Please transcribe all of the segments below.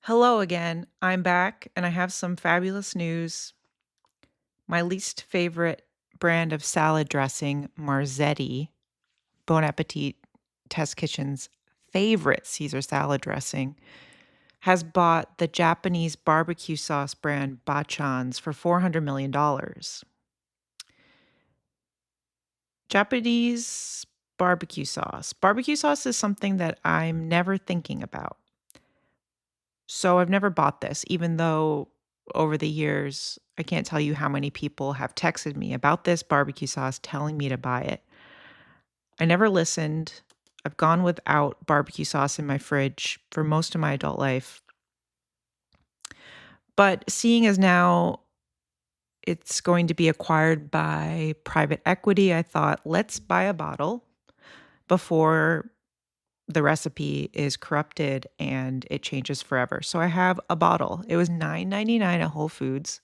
Hello again. I'm back and I have some fabulous news. My least favorite brand of salad dressing, Marzetti, Bon Appetit Test Kitchen's favorite Caesar salad dressing, has bought the Japanese barbecue sauce brand Bachan's for $400 million. dollars. Japanese barbecue sauce. Barbecue sauce is something that I'm never thinking about. So I've never bought this, even though over the years, I can't tell you how many people have texted me about this barbecue sauce telling me to buy it. I never listened. I've gone without barbecue sauce in my fridge for most of my adult life. But seeing as now it's going to be acquired by private equity, I thought, let's buy a bottle before the recipe is corrupted and it changes forever. So I have a bottle. It was $9.99 at Whole Foods.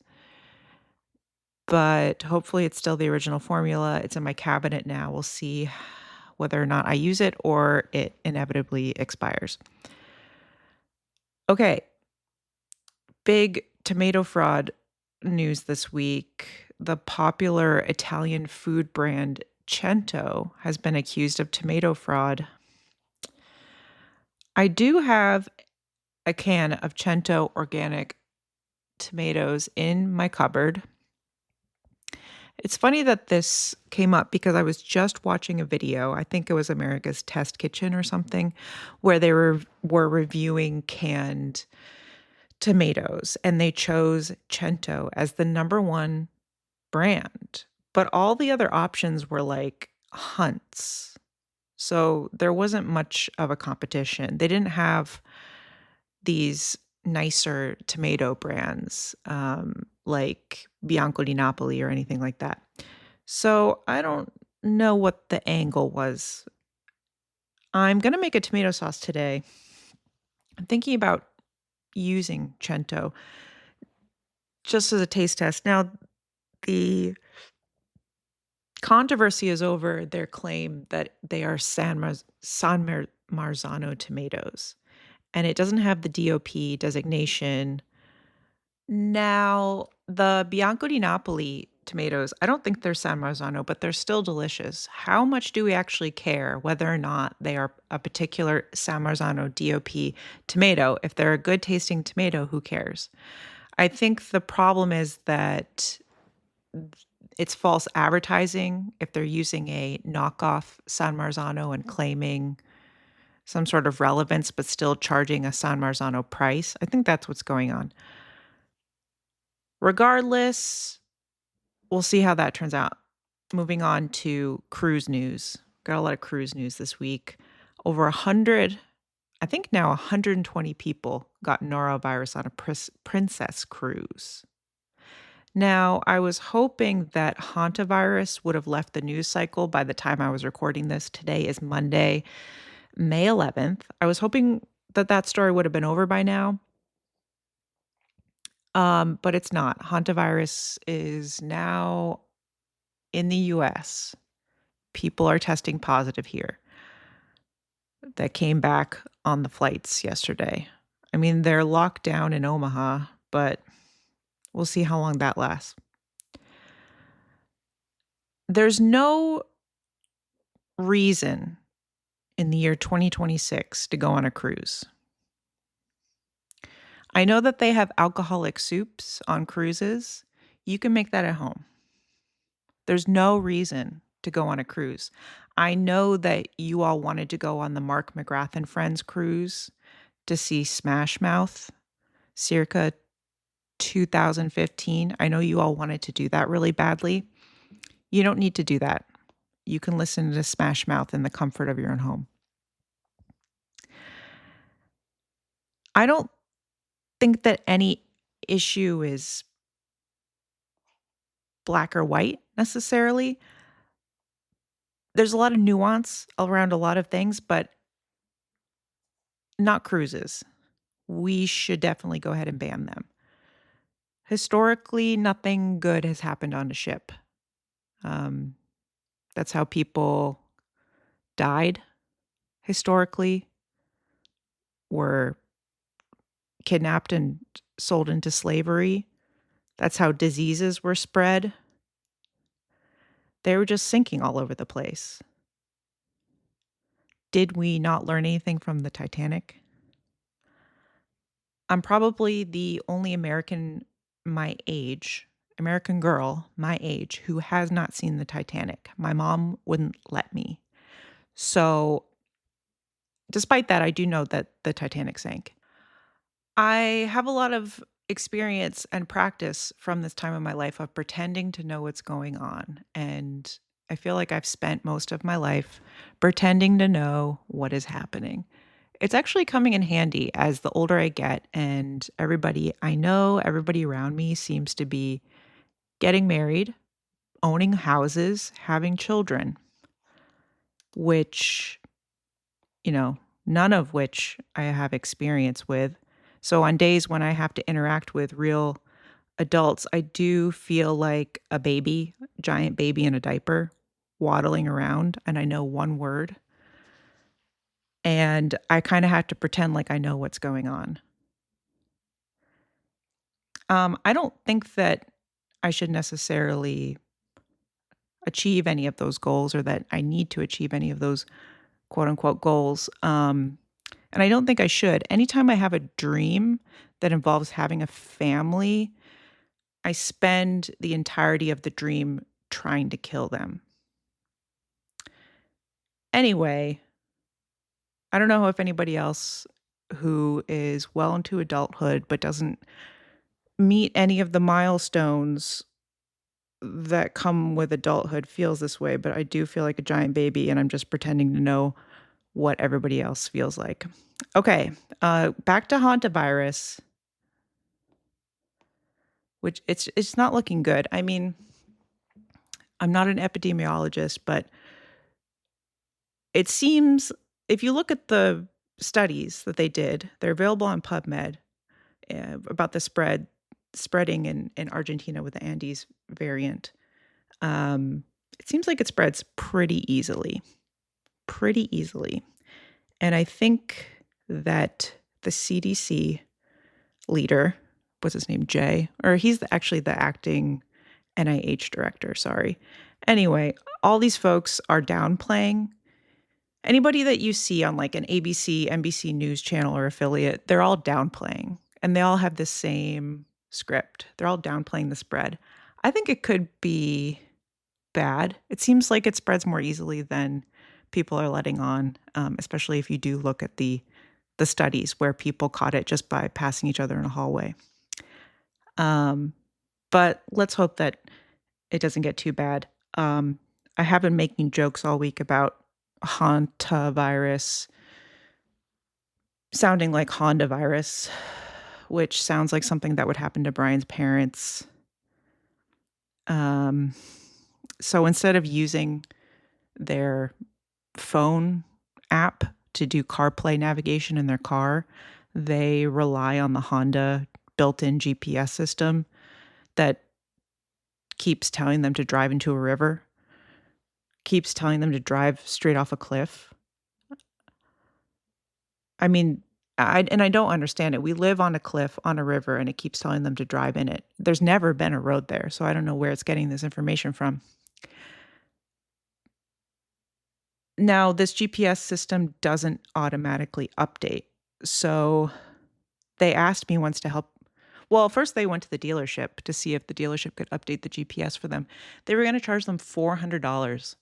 But hopefully it's still the original formula. It's in my cabinet now. We'll see whether or not I use it or it inevitably expires. Okay, big tomato fraud news this week. The popular Italian food brand Cento has been accused of tomato fraud. I do have a can of Cento organic tomatoes in my cupboard. It's funny that this came up because I was just watching a video, I think it was America's Test Kitchen or something, where they were reviewing canned tomatoes, and they chose Cento as the number one brand. But all the other options were like Hunts. So there wasn't much of a competition. They didn't have these nicer tomato brands, like Bianco di Napoli or anything like that. So I don't know what the angle was. I'm gonna make a tomato sauce today. I'm thinking about using Cento just as a taste test. Now, the controversy is over their claim that they are Marzano tomatoes, and it doesn't have the DOP designation. Now, the Bianco di Napoli tomatoes, I don't think they're San Marzano, but they're still delicious. How much do we actually care whether or not they are a particular San Marzano DOP tomato? If they're a good tasting tomato, who cares? I think the problem is that it's false advertising if they're using a knockoff San Marzano and claiming some sort of relevance, but still charging a San Marzano price. I think that's what's going on. Regardless, we'll see how that turns out. Moving on to cruise news. Got a lot of cruise news this week. Over 100, I think now 120 people got norovirus on a princess cruise. Now, I was hoping that hantavirus would have left the news cycle by the time I was recording this. Today is Monday, May 11th. I was hoping that that story would have been over by now. But it's not. Hantavirus is now in the US. People are testing positive here that came back on the flights yesterday. I mean, they're locked down in Omaha, but we'll see how long that lasts. There's no reason in the year 2026 to go on a cruise. I know that they have alcoholic soups on cruises. You can make that at home. There's no reason to go on a cruise. I know that you all wanted to go on the Mark McGrath and Friends cruise to see Smash Mouth circa 2015. I know you all wanted to do that really badly. You don't need to do that. You can listen to Smash Mouth in the comfort of your own home. I don't think that any issue is black or white necessarily. There's a lot of nuance around a lot of things, but not cruises. We should definitely go ahead and ban them. Historically, nothing good has happened on a ship. That's how people died historically, were kidnapped and sold into slavery. That's how diseases were spread. They were just sinking all over the place. Did we not learn anything from the Titanic? I'm probably the only American girl my age, who has not seen the Titanic. My mom wouldn't let me. So, despite that, I do know that the Titanic sank. I have a lot of experience and practice from this time in my life of pretending to know what's going on. And I feel like I've spent most of my life pretending to know what is happening. It's actually coming in handy as the older I get, and everybody I know, everybody around me seems to be getting married, owning houses, having children, which, you know, none of which I have experience with. So on days when I have to interact with real adults, I do feel like a baby, giant baby in a diaper, waddling around, and I know one word. And I kind of have to pretend like I know what's going on. I don't think that I should necessarily achieve any of those goals or that I need to achieve any of those quote unquote goals. And I don't think I should. Anytime I have a dream that involves having a family, I spend the entirety of the dream trying to kill them. Anyway, I don't know if anybody else who is well into adulthood but doesn't meet any of the milestones that come with adulthood feels this way, but I do feel like a giant baby and I'm just pretending to know what everybody else feels like. Okay, back to hantavirus, which it's not looking good. I mean, I'm not an epidemiologist, but it seems if you look at the studies that they did, they're available on PubMed about the spreading in Argentina with the Andes variant. It seems like it spreads pretty easily. And I think that the CDC leader, what's his name, Jay, or he's actually the acting NIH director, sorry. Anyway, all these folks are downplaying. Anybody that you see on like an ABC, NBC news channel or affiliate, they're all downplaying and they all have the same script. They're all downplaying the spread. I think it could be bad. It seems like it spreads more easily than people are letting on, especially if you do look at the studies where people caught it just by passing each other in a hallway. But let's hope that it doesn't get too bad. I have been making jokes all week about hantavirus sounding like Honda virus, which sounds like something that would happen to Brian's parents. So instead of using their phone app to do CarPlay navigation in their car, they rely on the Honda built-in GPS system that keeps telling them to drive into a river, keeps telling them to drive straight off a cliff. I mean, I don't understand it. We live on a cliff on a river and it keeps telling them to drive in it. There's never been a road there, so I don't know where it's getting this information from. Now, this GPS system doesn't automatically update. So they asked me once to help. Well, first they went to the dealership to see if the dealership could update the GPS for them. They were going to charge them $400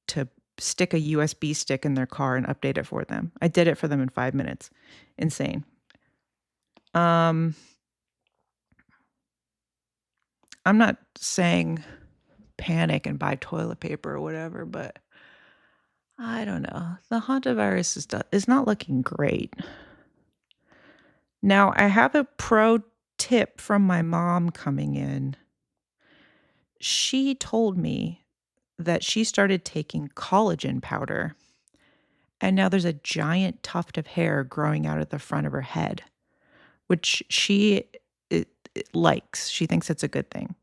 to stick a USB stick in their car and update it for them. I did it for them in 5 minutes. Insane. I'm not saying panic and buy toilet paper or whatever, but I don't know. The hantavirus is not looking great. Now, I have a pro tip from my mom coming in. She told me that she started taking collagen powder, and now there's a giant tuft of hair growing out of the front of her head, which it likes. She thinks it's a good thing.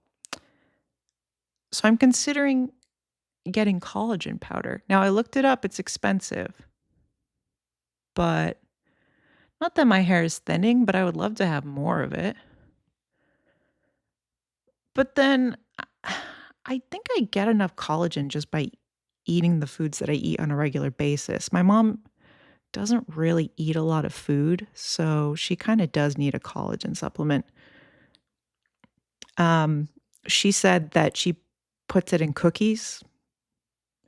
So I'm considering getting collagen powder. Now, I looked it up. It's expensive, but Not that my hair is thinning, but I would love to have more of it. But then I think I get enough collagen just by eating the foods that I eat on a regular basis. My mom doesn't really eat a lot of food, so she kinda does need a collagen supplement. Um, she said that she puts it in cookies.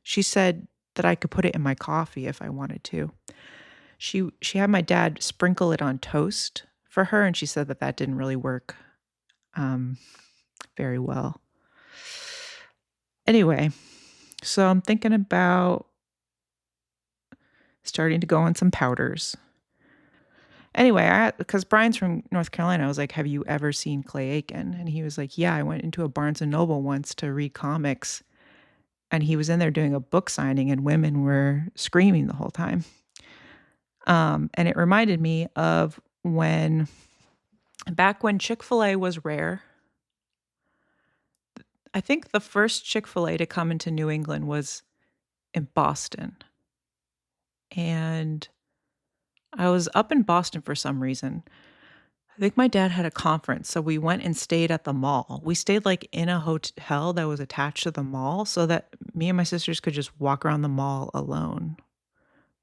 She said that I could put it in my coffee if I wanted to. She had my dad sprinkle it on toast for her, and she said that that didn't really work, um, very well. Anyway, so I'm thinking about starting to go on some powders. Anyway, because Brian's from North Carolina, I was like, "Have you ever seen Clay Aiken?" And he was like, "Yeah, I went into a Barnes& and Noble once to read comics, and he was in there doing a book signing, and women were screaming the whole time." And it reminded me of when back when Chick-fil-A was rare. I think the first Chick-fil-A to come into New England was in Boston, and I was up in Boston for some reason. I think my dad had a conference, so we went and stayed at the mall. We stayed, like, in a hotel that was attached to the mall so that me and my sisters could just walk around the mall alone,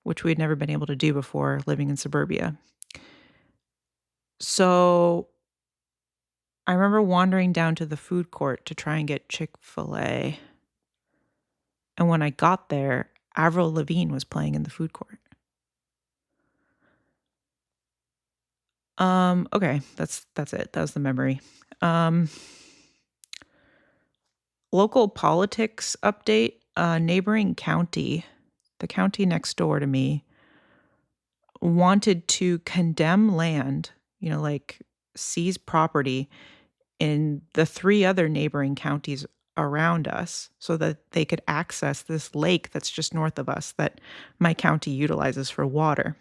which we'd never been able to do before living in suburbia. So, I remember wandering down to the food court to try and get Chick-fil-A, and when I got there, Avril Lavigne was playing in the food court. Okay, that's it. That was the memory. Um Local politics update, neighboring county, the county next door to me, wanted to condemn land, like seize property in the 3 other neighboring counties around us so that they could access this lake that's just north of us that my county utilizes for water.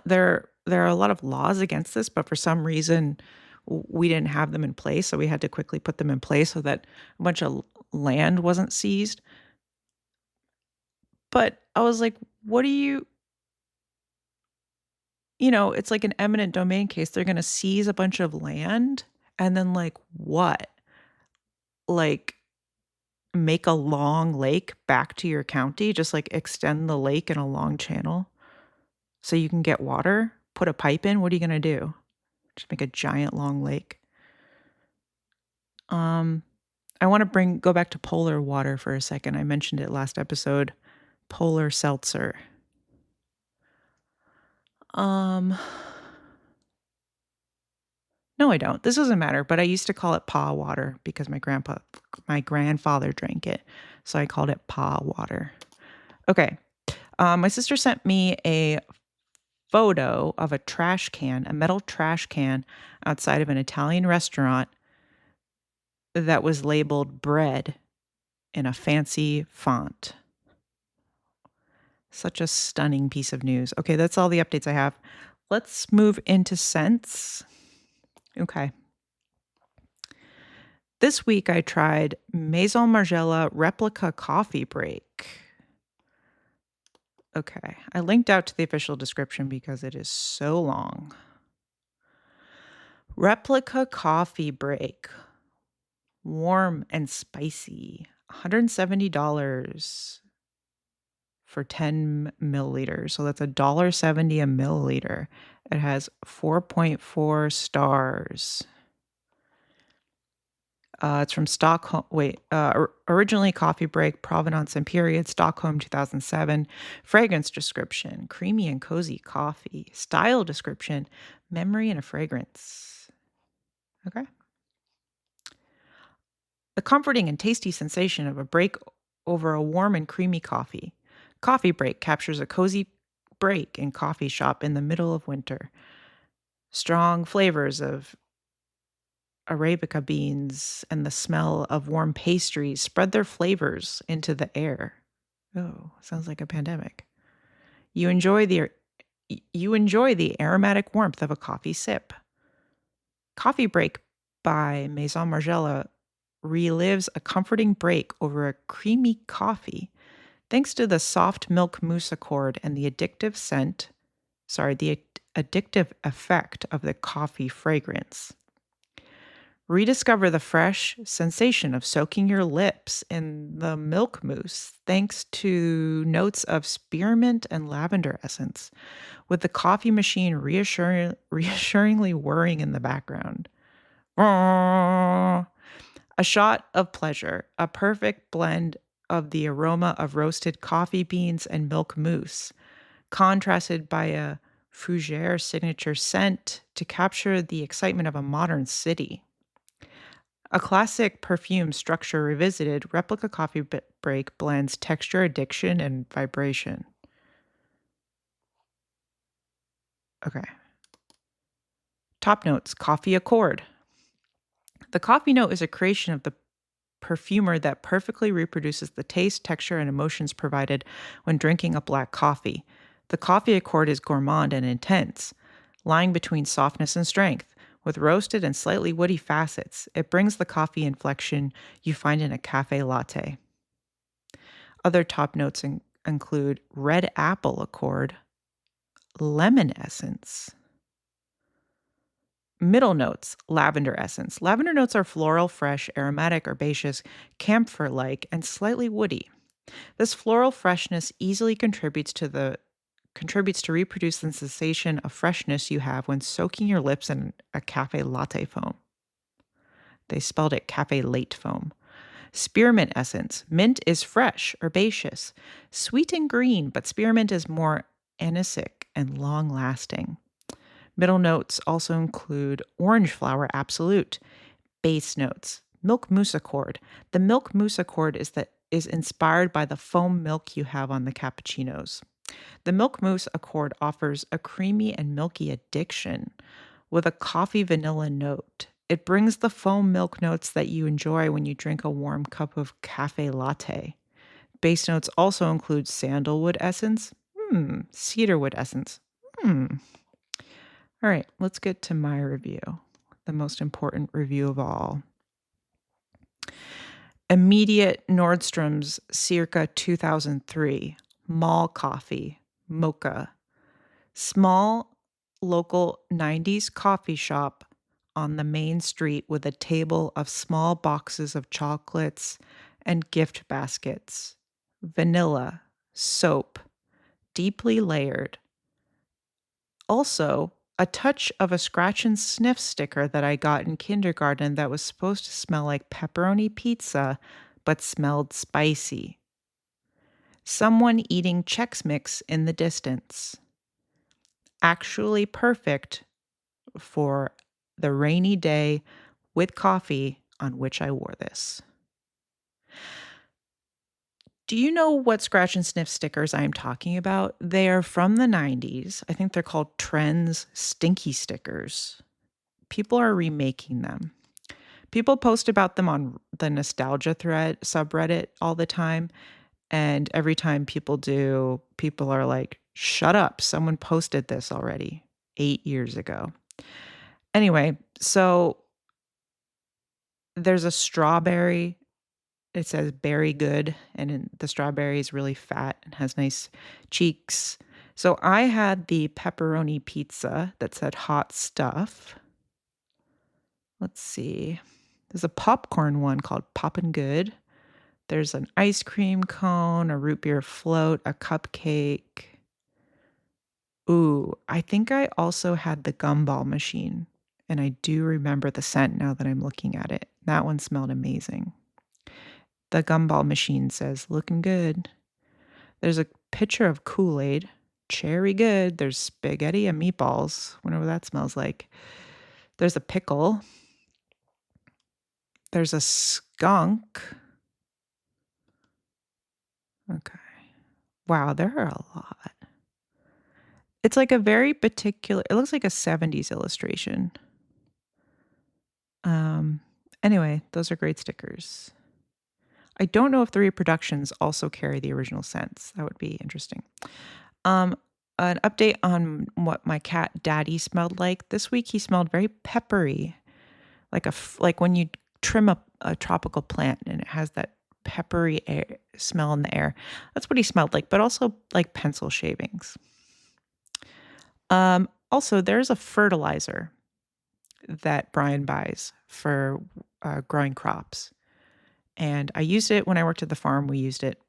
There are a lot of laws against this, but for some reason, we didn't have them in place, so we had to quickly put them in place so that a bunch of land wasn't seized. But I was like, "What do it's like an eminent domain case. They're gonna seize a bunch of land and then, like, what? Like, make a long lake back to your county? Just, like, extend the lake in a long channel so you can get water? Put a pipe in? What are you gonna do? Just make a giant long lake?" Um, I wanna go back to polar water for a second. I mentioned it last episode. Polar seltzer. Um, no, I don't. This doesn't matter, but I used to call it paw water because my grandfather drank it, so I called it paw water. Okay, my sister sent me a photo of a metal trash can outside of an Italian restaurant that was labeled bread in a fancy font. Such a stunning piece of news. Okay, that's all the updates I have. Let's move into scents. Okay. This week I tried Maison Margiela Replica Coffee Break. Okay, I linked out to the official description because it is so long. Replica Coffee Break. Warm and spicy. $170 for 10 milliliters. So that's $1.70 a milliliter. It has 4.4 stars. It's from Stockholm. Originally Coffee Break, Provenance and Period, Stockholm, 2007. Fragrance description: creamy and cozy coffee. Style description: memory and a fragrance. Okay. The comforting and tasty sensation of a break over a warm and creamy coffee. Coffee Break captures a cozy break in coffee shop in the middle of winter. Strong flavors of Arabica beans and the smell of warm pastries spread their flavors into the air. Oh, sounds like a pandemic. You enjoy the aromatic warmth of a coffee sip. Coffee Break by Maison Margiela relives a comforting break over a creamy coffee thanks to the soft milk mousse accord and the addictive scent addictive effect of the coffee fragrance. Rediscover the fresh sensation of soaking your lips in the milk mousse thanks to notes of spearmint and lavender essence, with the coffee machine reassuringly whirring in the background. A shot of pleasure, a perfect blend of the aroma of roasted coffee beans and milk mousse, contrasted by a fougere signature scent to capture the excitement of a modern city. A classic perfume structure revisited, replica coffee break blends texture addiction and vibration. Okay. Top notes, coffee accord. The coffee note is a creation of the perfumer that perfectly reproduces the taste, texture, and emotions provided when drinking a black coffee. The coffee accord is gourmand and intense, lying between softness and strength, with roasted and slightly woody facets. It brings the coffee inflection you find in a cafe latte. Other top notes include red apple accord, lemon essence. Middle notes, lavender essence. Lavender notes are floral, fresh, aromatic, herbaceous, camphor-like, and slightly woody. This floral freshness easily contributes to reproduce the sensation of freshness you have when soaking your lips in a cafe latte foam. They spelled it cafe late foam. Spearmint essence. Mint is fresh, herbaceous, sweet and green, but spearmint is more anisic and long-lasting. Middle notes also include orange flower absolute. Base notes, milk mousse accord. The milk mousse accord is inspired by the foam milk you have on the cappuccinos. The milk mousse accord offers a creamy and milky addiction with a coffee vanilla note. It brings the foam milk notes that you enjoy when you drink a warm cup of cafe latte. Base notes also include sandalwood essence, cedarwood essence. All right, let's get to my review, the most important review of all. Immediate Nordstrom's circa 2003, mall coffee, mocha. Small local 90s coffee shop on the main street with a table of small boxes of chocolates and gift baskets. Vanilla, soap, deeply layered. Also, a touch of a scratch and sniff sticker that I got in kindergarten that was supposed to smell like pepperoni pizza, but smelled spicy. Someone eating Chex Mix in the distance. Actually perfect for the rainy day with coffee on which I wore this. Do you know what scratch and sniff stickers I'm talking about? They are from the 90s. I think they're called Trends Stinky Stickers. People are remaking them. People post about them on the nostalgia thread subreddit all the time. And every time people do, people are like, shut up. Someone posted this already 8 years ago. Anyway, so there's a strawberry. It says berry good, and the strawberry is really fat and has nice cheeks. So I had the pepperoni pizza that said hot stuff. Let's see. There's a popcorn one called Poppin' Good. There's an ice cream cone, a root beer float, a cupcake. Ooh, I think I also had the gumball machine, and I do remember the scent now that I'm looking at it. That one smelled amazing. The gumball machine says, looking good. There's a picture of Kool-Aid, cherry good. There's spaghetti and meatballs, wonder what that smells like. There's a pickle. There's a skunk. Okay. Wow, there are a lot. It's like a very particular, it looks like a 70s illustration. Anyway, those are great stickers. I don't know if the reproductions also carry the original scents. That would be interesting. An update on what my cat Daddy smelled like. This week he smelled very peppery, like when you trim up a tropical plant and it has that peppery smell in the air. That's what he smelled like, but also like pencil shavings. Also, there's a fertilizer that Brian buys for growing crops. And I used it when I worked at the farm. We used it,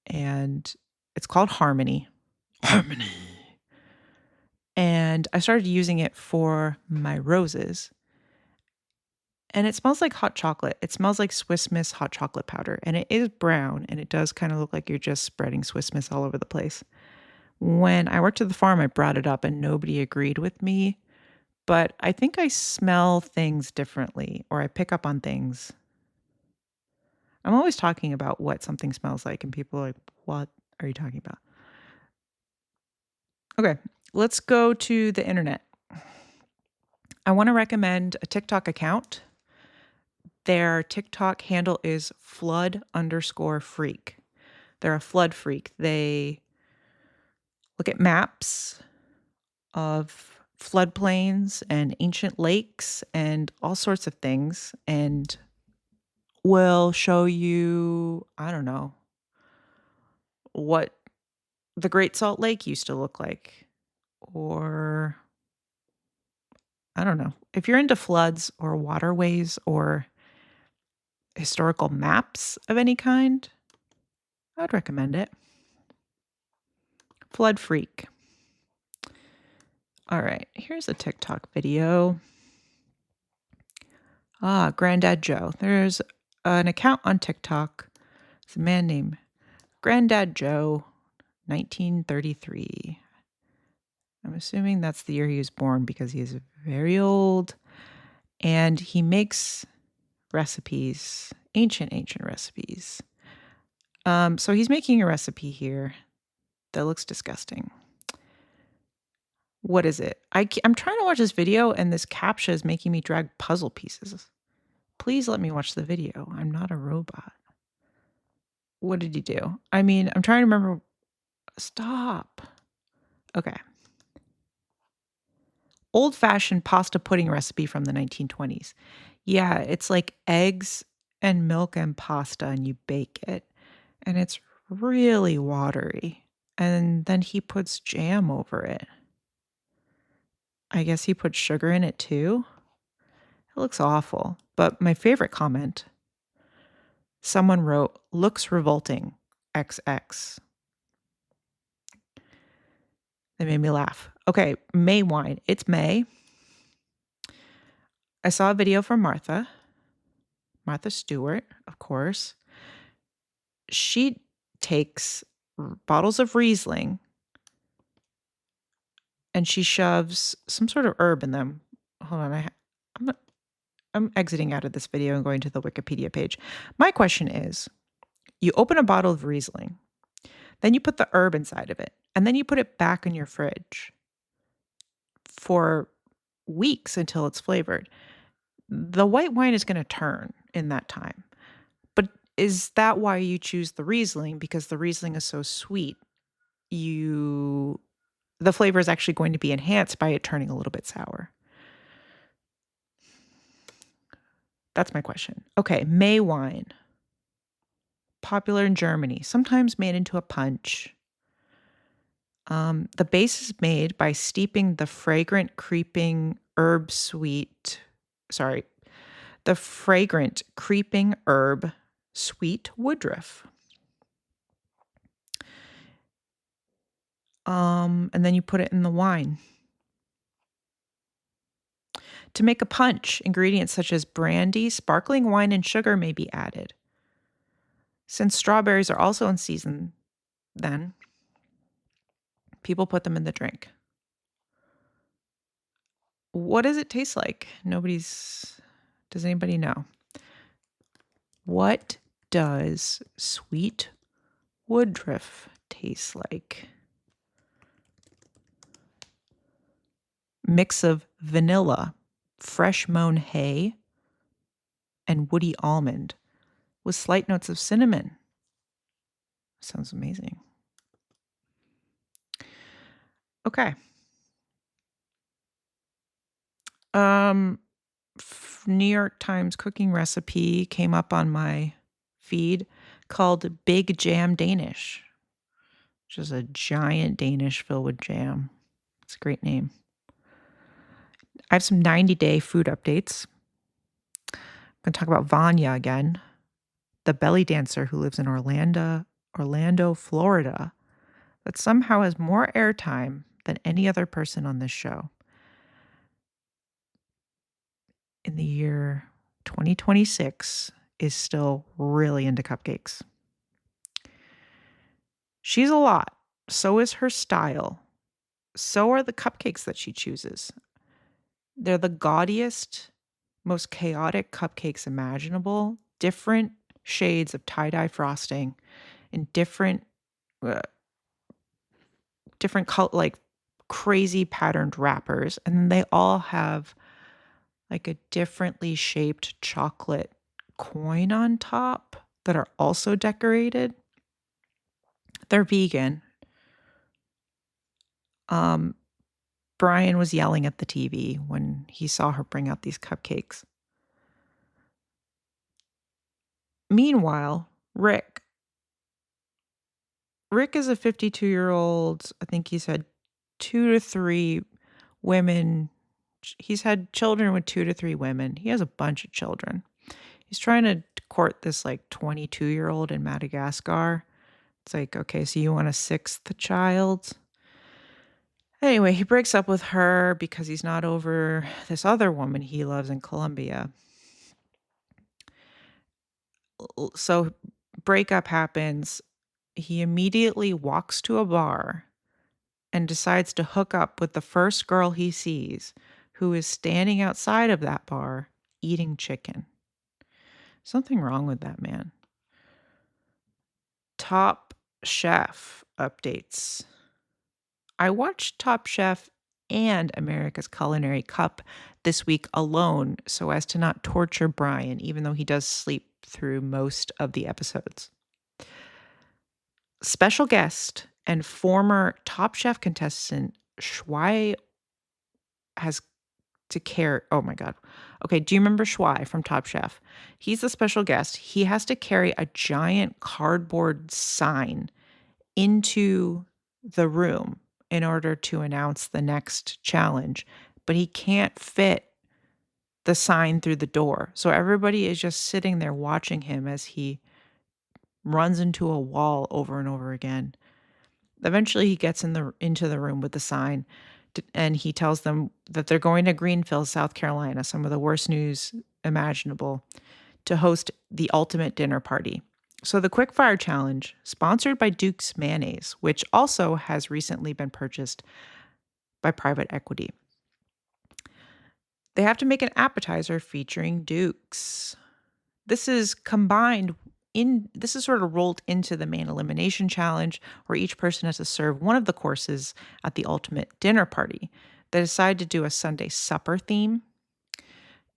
and it's called Harmony. Harmony. And I started using it for my roses. And it smells like hot chocolate. It smells like Swiss Miss hot chocolate powder. And it is brown, and it does kind of look like you're just spreading Swiss Miss all over the place. When I worked at the farm, I brought it up, and nobody agreed with me. But I think I smell things differently, or I pick up on things. I'm always talking about what something smells like, and people are like, "What are you talking about?" Okay, let's go to the internet. I want to recommend a TikTok account. Their TikTok handle is flood_freak. They're a flood freak. They look at maps of floodplains and ancient lakes and all sorts of things, and will show you, I don't know, what the Great Salt Lake used to look like. Or, I don't know. If you're into floods or waterways or historical maps of any kind, I'd recommend it. Flood Freak. All right, here's a TikTok video. Granddad Joe. There's an account on TikTok. It's a man named Granddad Joe, 1933. I'm assuming that's the year he was born because he is very old. And he makes recipes, ancient recipes. So he's making a recipe here that looks disgusting. What is it? I'm trying to watch this video, and this CAPTCHA is making me drag puzzle pieces. Please let me watch the video. I'm not a robot. What did he do? I mean, I'm trying to remember. Stop. Okay. Old-fashioned pasta pudding recipe from the 1920s. Yeah, it's like eggs and milk and pasta, and you bake it. And it's really watery. And then he puts jam over it. I guess he put sugar in it too. It looks awful. But my favorite comment, someone wrote, "Looks revolting, XX." That made me laugh. Okay, May wine. It's May. I saw a video from Martha Stewart, of course. She takes bottles of Riesling and she shoves some sort of herb in them. Hold on, I'm exiting out of this video and going to the Wikipedia page. My question is, you open a bottle of Riesling, then you put the herb inside of it, and then you put it back in your fridge for weeks until it's flavored. The white wine is going to turn in that time. But is that why you choose the Riesling? Because the Riesling is so sweet, the flavor is actually going to be enhanced by it turning a little bit sour. That's my question. Okay, May wine. Popular in Germany, sometimes made into a punch. The base is made by steeping the fragrant creeping herb sweet woodruff. And then you put it in the wine. To make a punch, ingredients such as brandy, sparkling wine, and sugar may be added. Since strawberries are also in season then, people put them in the drink. What does it taste like? Does anybody know? What does sweet woodruff taste like? Mix of vanilla, fresh mown hay, and woody almond with slight notes of cinnamon. Sounds amazing. Okay. New York Times cooking recipe came up on my feed called Big Jam Danish, which is a giant Danish filled with jam. It's a great name. I have some 90-day food updates. I'm going to talk about Vanya again, the belly dancer who lives in Orlando, Florida, that somehow has more airtime than any other person on this show. In the year 2026 is still really into cupcakes. She's a lot. So is her style. So are the cupcakes that she chooses. They're the gaudiest, most chaotic cupcakes imaginable, different shades of tie-dye frosting in uh, like crazy patterned wrappers, and then they all have like a differently shaped chocolate coin on top that are also decorated. They're vegan. Um, Brian was yelling at the TV when he saw her bring out these cupcakes. Meanwhile, Rick is a 52-year-old, I think he's had 2 to 3 women. He's had children with 2 to 3 women. He has a bunch of children. He's trying to court this, like, 22-year-old in Madagascar. It's like, okay, so you want a 6th child? Anyway, he breaks up with her because he's not over this other woman he loves in Colombia. So breakup happens. He immediately walks to a bar and decides to hook up with the first girl he sees, who is standing outside of that bar eating chicken. Something wrong with that man. Top Chef updates. I watched Top Chef and America's Culinary Cup this week alone so as to not torture Brian, even though he does sleep through most of the episodes. Special guest and former Top Chef contestant Shuai has to care. Oh my God. Okay. Do you remember Shuai from Top Chef? He's the special guest. He has to carry a giant cardboard sign into the room in order to announce the next challenge, but he can't fit the sign through the door. So everybody is just sitting there watching him as he runs into a wall over and over again. Eventually he gets into the room with the sign and he tells them that they're going to Greenville, South Carolina, some of the worst news imaginable, to host the ultimate dinner party. So the quickfire challenge, sponsored by Duke's Mayonnaise, which also has recently been purchased by private equity. They have to make an appetizer featuring Duke's. This is sort of rolled into the main elimination challenge, where each person has to serve one of the courses at the ultimate dinner party. They decide to do a Sunday supper theme.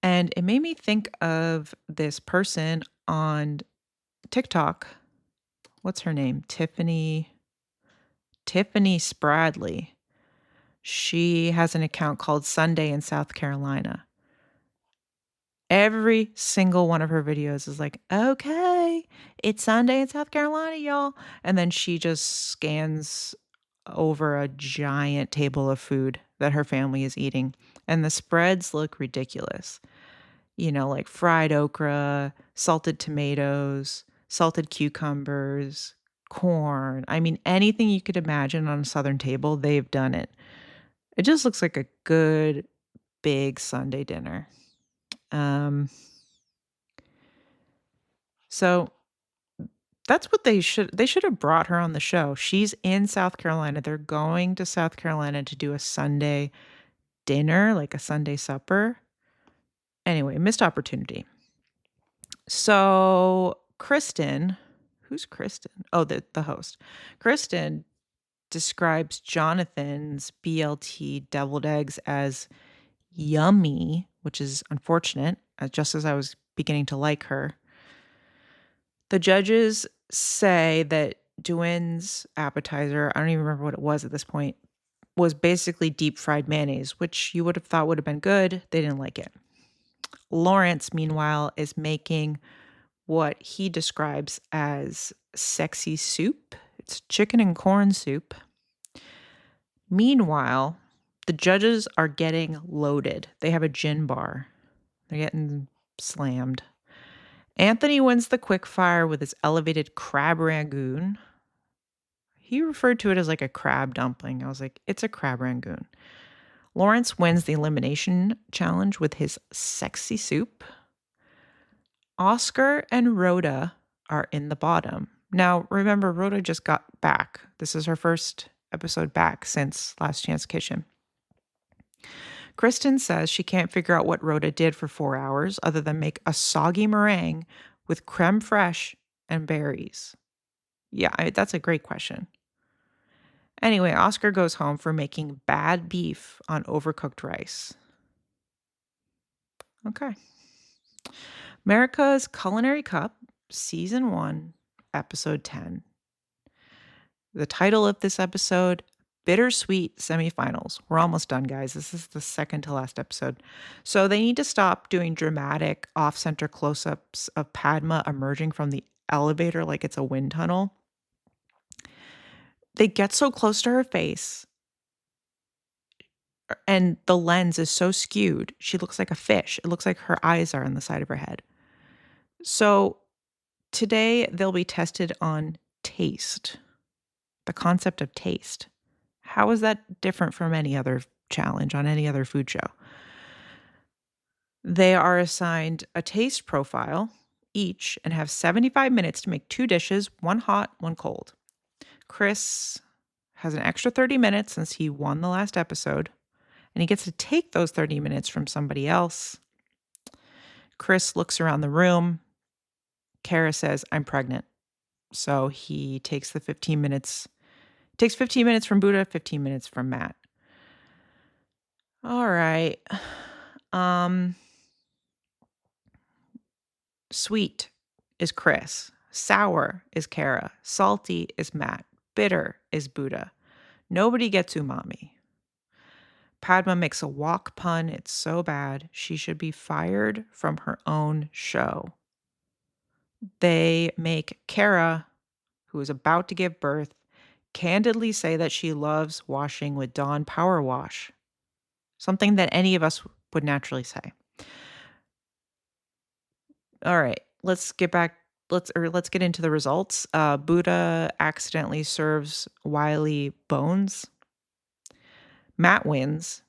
And it made me think of this person on TikTok. What's her name? Tiffany Spradley. She has an account called Sunday in South Carolina. Every single one of her videos is like, okay, it's Sunday in South Carolina, y'all. And then she just scans over a giant table of food that her family is eating. And the spreads look ridiculous. You know, like fried okra, salted tomatoes, salted cucumbers, corn. I mean, anything you could imagine on a Southern table, they've done it. It just looks like a good, big Sunday dinner. So that's what they should have brought her on the show. She's in South Carolina. They're going to South Carolina to do a Sunday dinner, like a Sunday supper. Anyway, missed opportunity. So Kristen, who's Kristen? Oh, the host. Kristen describes Jonathan's BLT deviled eggs as yummy, which is unfortunate, just as I was beginning to like her. The judges say that Duane's appetizer, I don't even remember what it was at this point, was basically deep fried mayonnaise, which you would have thought would have been good. They didn't like it. Lawrence, meanwhile, is making what he describes as sexy soup. It's chicken and corn soup. Meanwhile, The judges are getting loaded. They have a gin bar. They're getting slammed. Anthony wins the quick fire with his elevated crab rangoon. He referred to it as like a crab dumpling. I was like, it's a crab rangoon. Lawrence wins the elimination challenge with his sexy soup. Oscar and Rhoda are in the bottom. Now, remember, Rhoda just got back. This is her first episode back since Last Chance Kitchen. Kristen says she can't figure out what Rhoda did for 4 hours other than make a soggy meringue with creme fraiche and berries. Yeah, that's a great question. Anyway, Oscar goes home for making bad beef on overcooked rice. Okay. America's Culinary Cup, Season 1, Episode 10. The title of this episode, Bittersweet Semifinals. We're almost done, guys. This is the second to last episode. So they need to stop doing dramatic off-center close-ups of Padma emerging from the elevator like it's a wind tunnel. They get so close to her face, and the lens is so skewed. She looks like a fish. It looks like her eyes are on the side of her head. So today they'll be tested on taste, the concept of taste. How is that different from any other challenge on any other food show? They are assigned a taste profile each and have 75 minutes to make 2 dishes, one hot, one cold. Chris has an extra 30 minutes since he won the last episode, and he gets to take those 30 minutes from somebody else. Chris looks around the room. Kara says, I'm pregnant. So he takes the 15 minutes. Takes 15 minutes from Buddha, 15 minutes from Matt. All right. Sweet is Chris. Sour is Kara. Salty is Matt. Bitter is Buddha. Nobody gets umami. Padma makes a wok pun. It's so bad. She should be fired from her own show. They make Kara, who is about to give birth, candidly say that she loves washing with Dawn Power Wash, something that any of us would naturally say. All right, let's get into the results. Buddha accidentally serves Wiley bones. Matt wins.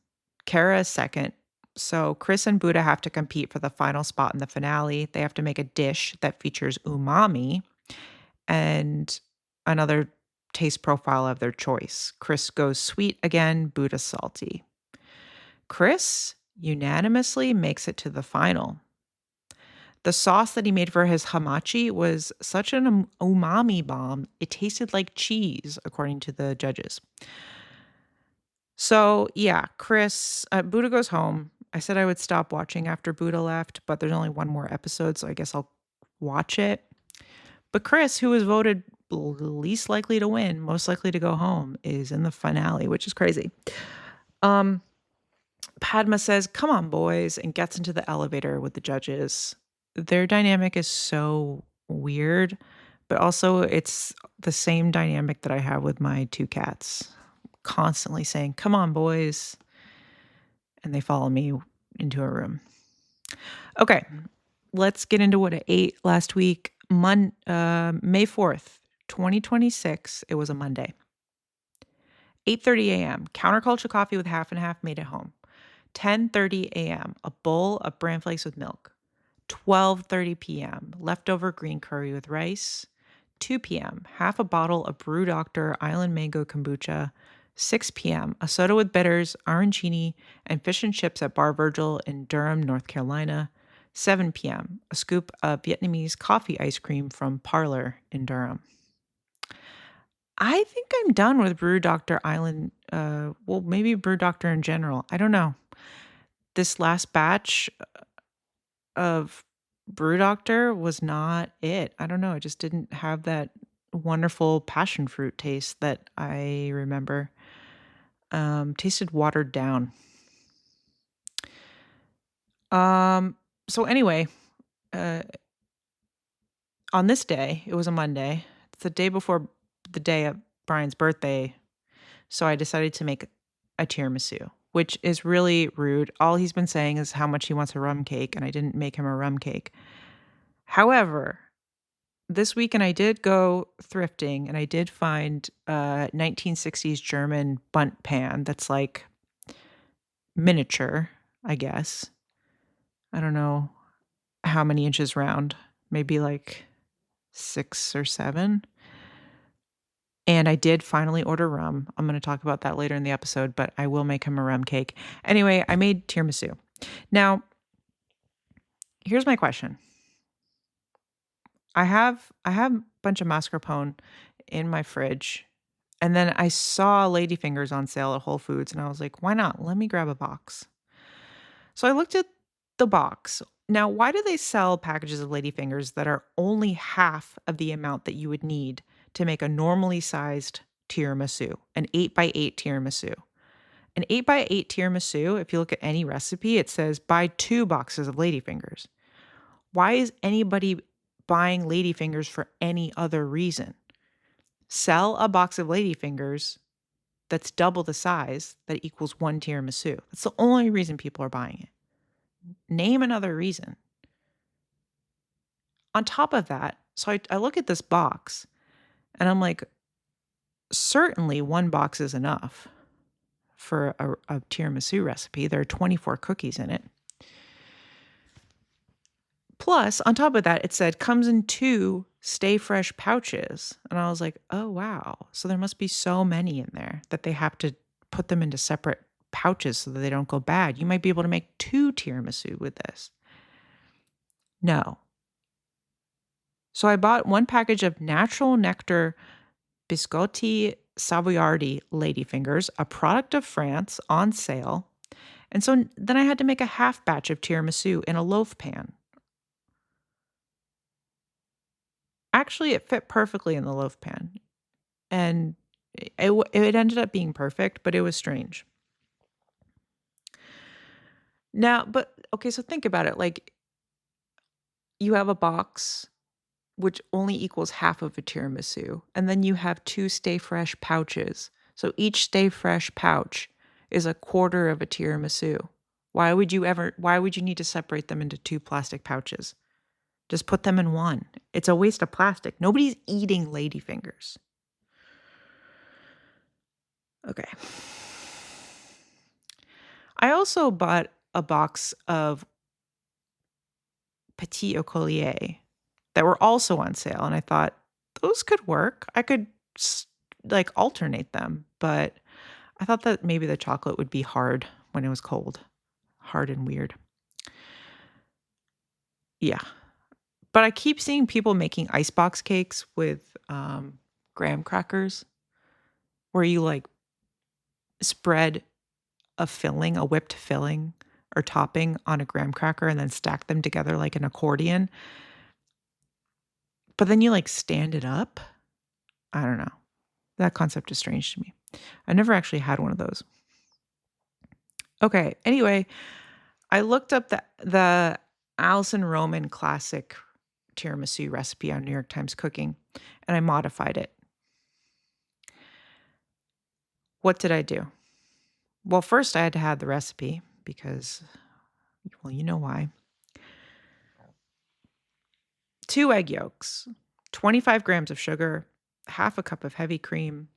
Kara is second. So Chris and Buddha have to compete for the final spot in the finale. They have to make a dish that features umami and another taste profile of their choice. Chris goes sweet again, Buddha salty. Chris unanimously makes it to the final. The sauce that he made for his hamachi was such an umami bomb, it tasted like cheese, according to the judges. So, yeah, Buddha goes home. I said I would stop watching after Buddha left, but there's only one more episode, so I guess I'll watch it. But Chris, who was voted least likely to win, most likely to go home, is in the finale, which is crazy. Padma says, come on, boys, and gets into the elevator with the judges. Their dynamic is so weird, but also it's the same dynamic that I have with my 2 cats, constantly saying, come on, boys. And they follow me into a room. Okay, let's get into what I ate last week. May 4th, 2026. It was a Monday. 8:30 a.m. Counterculture coffee with half and half made at home. 10:30 a.m. A bowl of bran flakes with milk. 12:30 p.m. Leftover green curry with rice. 2 p.m. Half a bottle of Brew Doctor Island Mango Kombucha. 6 p.m. A soda with bitters, arancini, and fish and chips at Bar Virgil in Durham, North Carolina. 7 p.m. A scoop of Vietnamese coffee ice cream from Parlor in Durham. I think I'm done with Brew Doctor Island. Maybe Brew Doctor in general. I don't know. This last batch of Brew Doctor was not it. I don't know. It just didn't have that wonderful passion fruit taste that I remember. Tasted watered down. So anyway, on this day, it was a Monday. It's the day before the day of Brian's birthday. So I decided to make a tiramisu, which is really rude. All he's been saying is how much he wants a rum cake, and I didn't make him a rum cake. However, this weekend I did go thrifting, and I did find a 1960s German bundt pan that's like miniature, I guess. I don't know how many inches round, maybe like 6 or 7. And I did finally order rum. I'm gonna talk about that later in the episode, but I will make him a rum cake. Anyway, I made tiramisu. Now, here's my question. I have a bunch of mascarpone in my fridge, and then I saw ladyfingers on sale at Whole Foods, and I was like, "Why not? Let me grab a box." So I looked at the box. Now, why do they sell packages of ladyfingers that are only half of the amount that you would need to make a normally sized tiramisu, an 8 by 8 tiramisu? An 8 by 8 tiramisu, if you look at any recipe, it says buy 2 boxes of ladyfingers. Why is anybody buying ladyfingers for any other reason? Sell a box of ladyfingers that's double the size that equals 1 tiramisu. That's the only reason people are buying it. Name another reason. On top of that, so I look at this box and I'm like, certainly 1 box is enough for a tiramisu recipe. There are 24 cookies in it. Plus, on top of that, it said comes in 2 stay fresh pouches. And I was like, oh, wow. So there must be so many in there that they have to put them into separate pouches so that they don't go bad. You might be able to make 2 tiramisu with this. No. So I bought 1 package of natural nectar biscotti savoiardi ladyfingers, a product of France, on sale. And so then I had to make a half batch of tiramisu in a loaf pan. Actually, it fit perfectly in the loaf pan, and it ended up being perfect, but it was strange. Now, but okay, so think about it. Like, you have a box which only equals half of a tiramisu, and then you have 2 stay fresh pouches. So each stay fresh pouch is a quarter of a tiramisu. Why would you need to separate them into 2 plastic pouches? Just put them in 1. It's a waste of plastic. Nobody's eating ladyfingers. Okay. I also bought a box of petit au collier that were also on sale, and I thought those could work. I could like alternate them, but I thought that maybe the chocolate would be hard when it was cold. Hard and weird. Yeah. But I keep seeing people making icebox cakes with graham crackers where you like spread a whipped filling or topping on a graham cracker and then stack them together like an accordion. But then you like stand it up. I don't know. That concept is strange to me. I never actually had one of those. Okay. Anyway, I looked up the Alison Roman classic tiramisu recipe on New York Times Cooking, and I modified it. What did I do? Well, first I had to have the recipe because, well, you know why. 2 egg yolks, 25 grams of sugar, half a cup of heavy cream,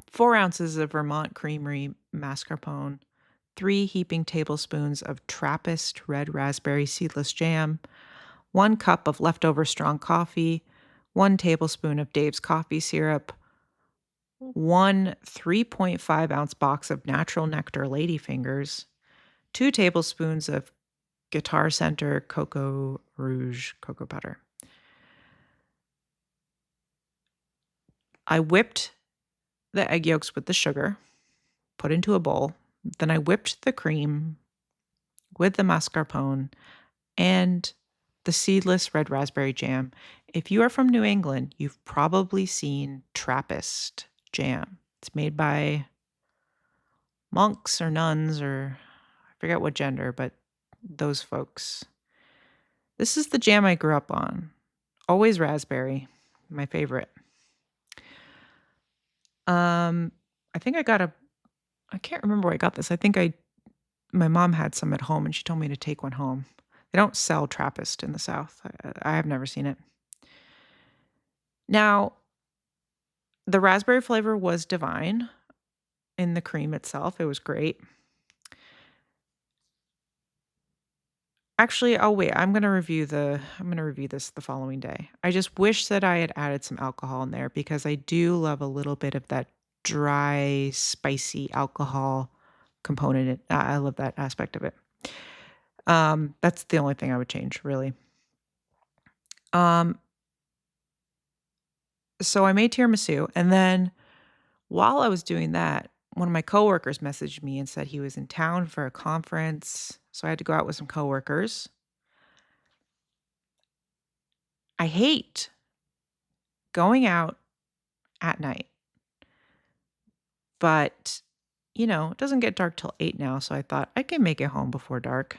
4 ounces of Vermont Creamery mascarpone, 3 heaping tablespoons of Trappist red raspberry seedless jam, 1 cup of leftover strong coffee, 1 tablespoon of Dave's coffee syrup, 1 3.5-ounce box of natural nectar ladyfingers, 2 tablespoons of Guitar Center Cocoa Rouge cocoa butter. I whipped the egg yolks with the sugar, put into a bowl. Then I whipped the cream with the mascarpone and the seedless red raspberry jam. If you are from New England, you've probably seen Trappist jam. It's made by monks or nuns or I forget what gender, but those folks. This is the jam I grew up on. Always raspberry, my favorite. I think I got I can't remember where I got this. I think my mom had some at home and she told me to take one home. They don't sell Trappist in the South. I have never seen it. Now, the raspberry flavor was divine in the cream itself. It was great. Actually, oh wait, I'm gonna review this the following day. I just wish that I had added some alcohol in there because I do love a little bit of that dry, spicy alcohol component. I love that aspect of it. That's the only thing I would change, really. Um, so I made tiramisu, and then while I was doing that, one of my coworkers messaged me and said he was in town for a conference, so I had to go out with some coworkers. I hate going out at night, but it doesn't get dark till 8 now, so I thought I can make it home before dark.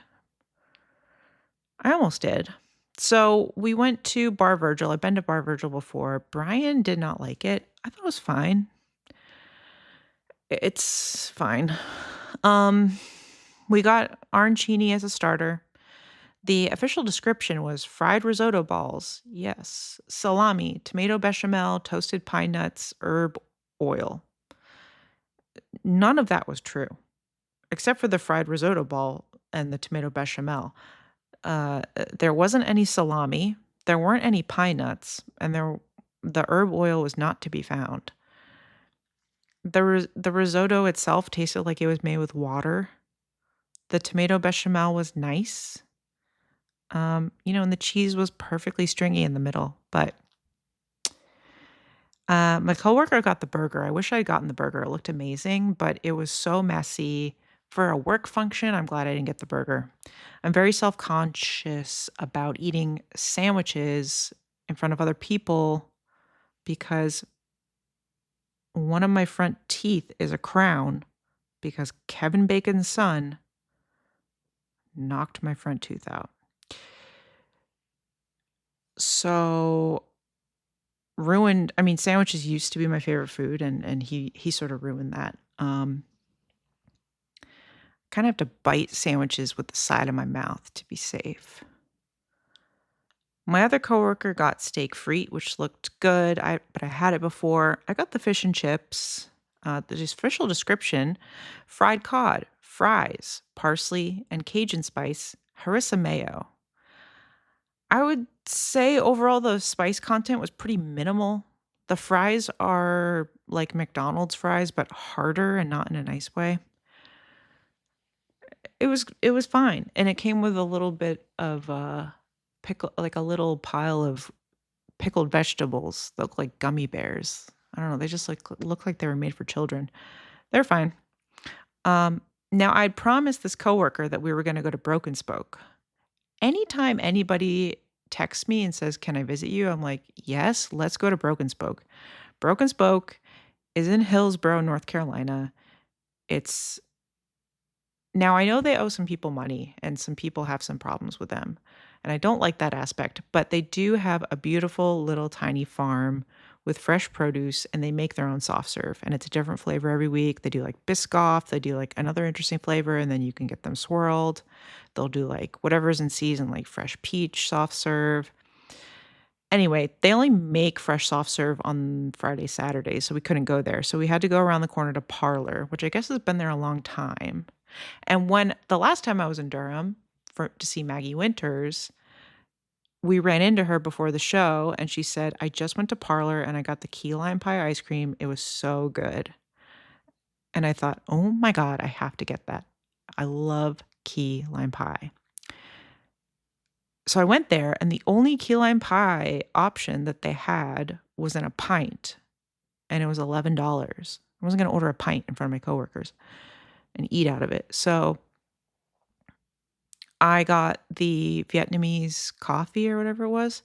I almost did. So we went to Bar Virgil. I've been to Bar Virgil before. Brian did not like it. I thought it was fine. It's fine. Um, we got arancini as a starter. The official description was fried risotto balls. Yes. Salami, tomato bechamel, toasted pine nuts, herb oil. None of that was true, except for the fried risotto ball and the tomato bechamel. There wasn't any salami, there weren't any pine nuts, and the herb oil was not to be found. The risotto itself tasted like it was made with water. The tomato bechamel was nice. And the cheese was perfectly stringy in the middle. But my coworker got the burger. I wish I had gotten the burger. It looked amazing, but it was so messy. For a work function, I'm glad I didn't get the burger. I'm very self-conscious about eating sandwiches in front of other people because one of my front teeth is a crown because Kevin Bacon's son knocked my front tooth out. So sandwiches used to be my favorite food and he sort of ruined that. Kind of have to bite sandwiches with the side of my mouth to be safe. My other coworker got steak frite, which looked good, but I had it before. I got the fish and chips. The official description: fried cod, fries, parsley, and Cajun spice, harissa mayo. I would say overall the spice content was pretty minimal. The fries are like McDonald's fries, but harder and not in a nice way. It was fine, and it came with a little bit of pickle, like a little pile of pickled vegetables that look like gummy bears. I don't know. They just look like they were made for children. They're fine. Now I'd promised this coworker that we were going to go to Broken Spoke. Anytime anybody texts me and says, "Can I visit you?" I'm like, "Yes, let's go to Broken Spoke." Broken Spoke is in Hillsborough, North Carolina. Now I know they owe some people money and some people have some problems with them. And I don't like that aspect, but they do have a beautiful little tiny farm with fresh produce and they make their own soft serve and it's a different flavor every week. They do like Biscoff, they do like another interesting flavor and then you can get them swirled. They'll do like whatever's in season, like fresh peach soft serve. Anyway, they only make fresh soft serve on Friday, Saturday, so we couldn't go there. So we had to go around the corner to Parlor, which I guess has been there a long time. And when the last time I was in Durham to see Maggie Winters, we ran into her before the show and she said, "I just went to Parlor and I got the key lime pie ice cream. It was so good." And I thought, "Oh my God, I have to get that. I love key lime pie." So I went there and the only key lime pie option that they had was in a pint and it was $11. I wasn't going to order a pint in front of my coworkers and eat out of it. So I got the Vietnamese coffee or whatever it was.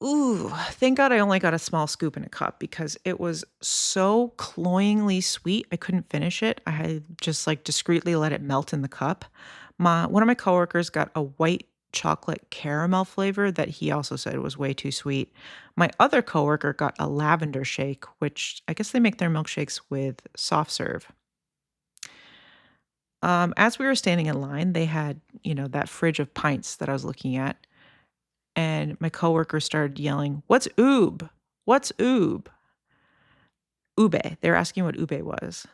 Ooh, thank God I only got a small scoop in a cup because it was so cloyingly sweet. I couldn't finish it. I had just like discreetly let it melt in the cup. One of my coworkers got a white chocolate caramel flavor that he also said was way too sweet. My other coworker got a lavender shake, which I guess they make their milkshakes with soft serve. As we were standing in line, they had, that fridge of pints that I was looking at, and my coworker started yelling, "What's oob? What's oob?" Ube. They were asking what ube was.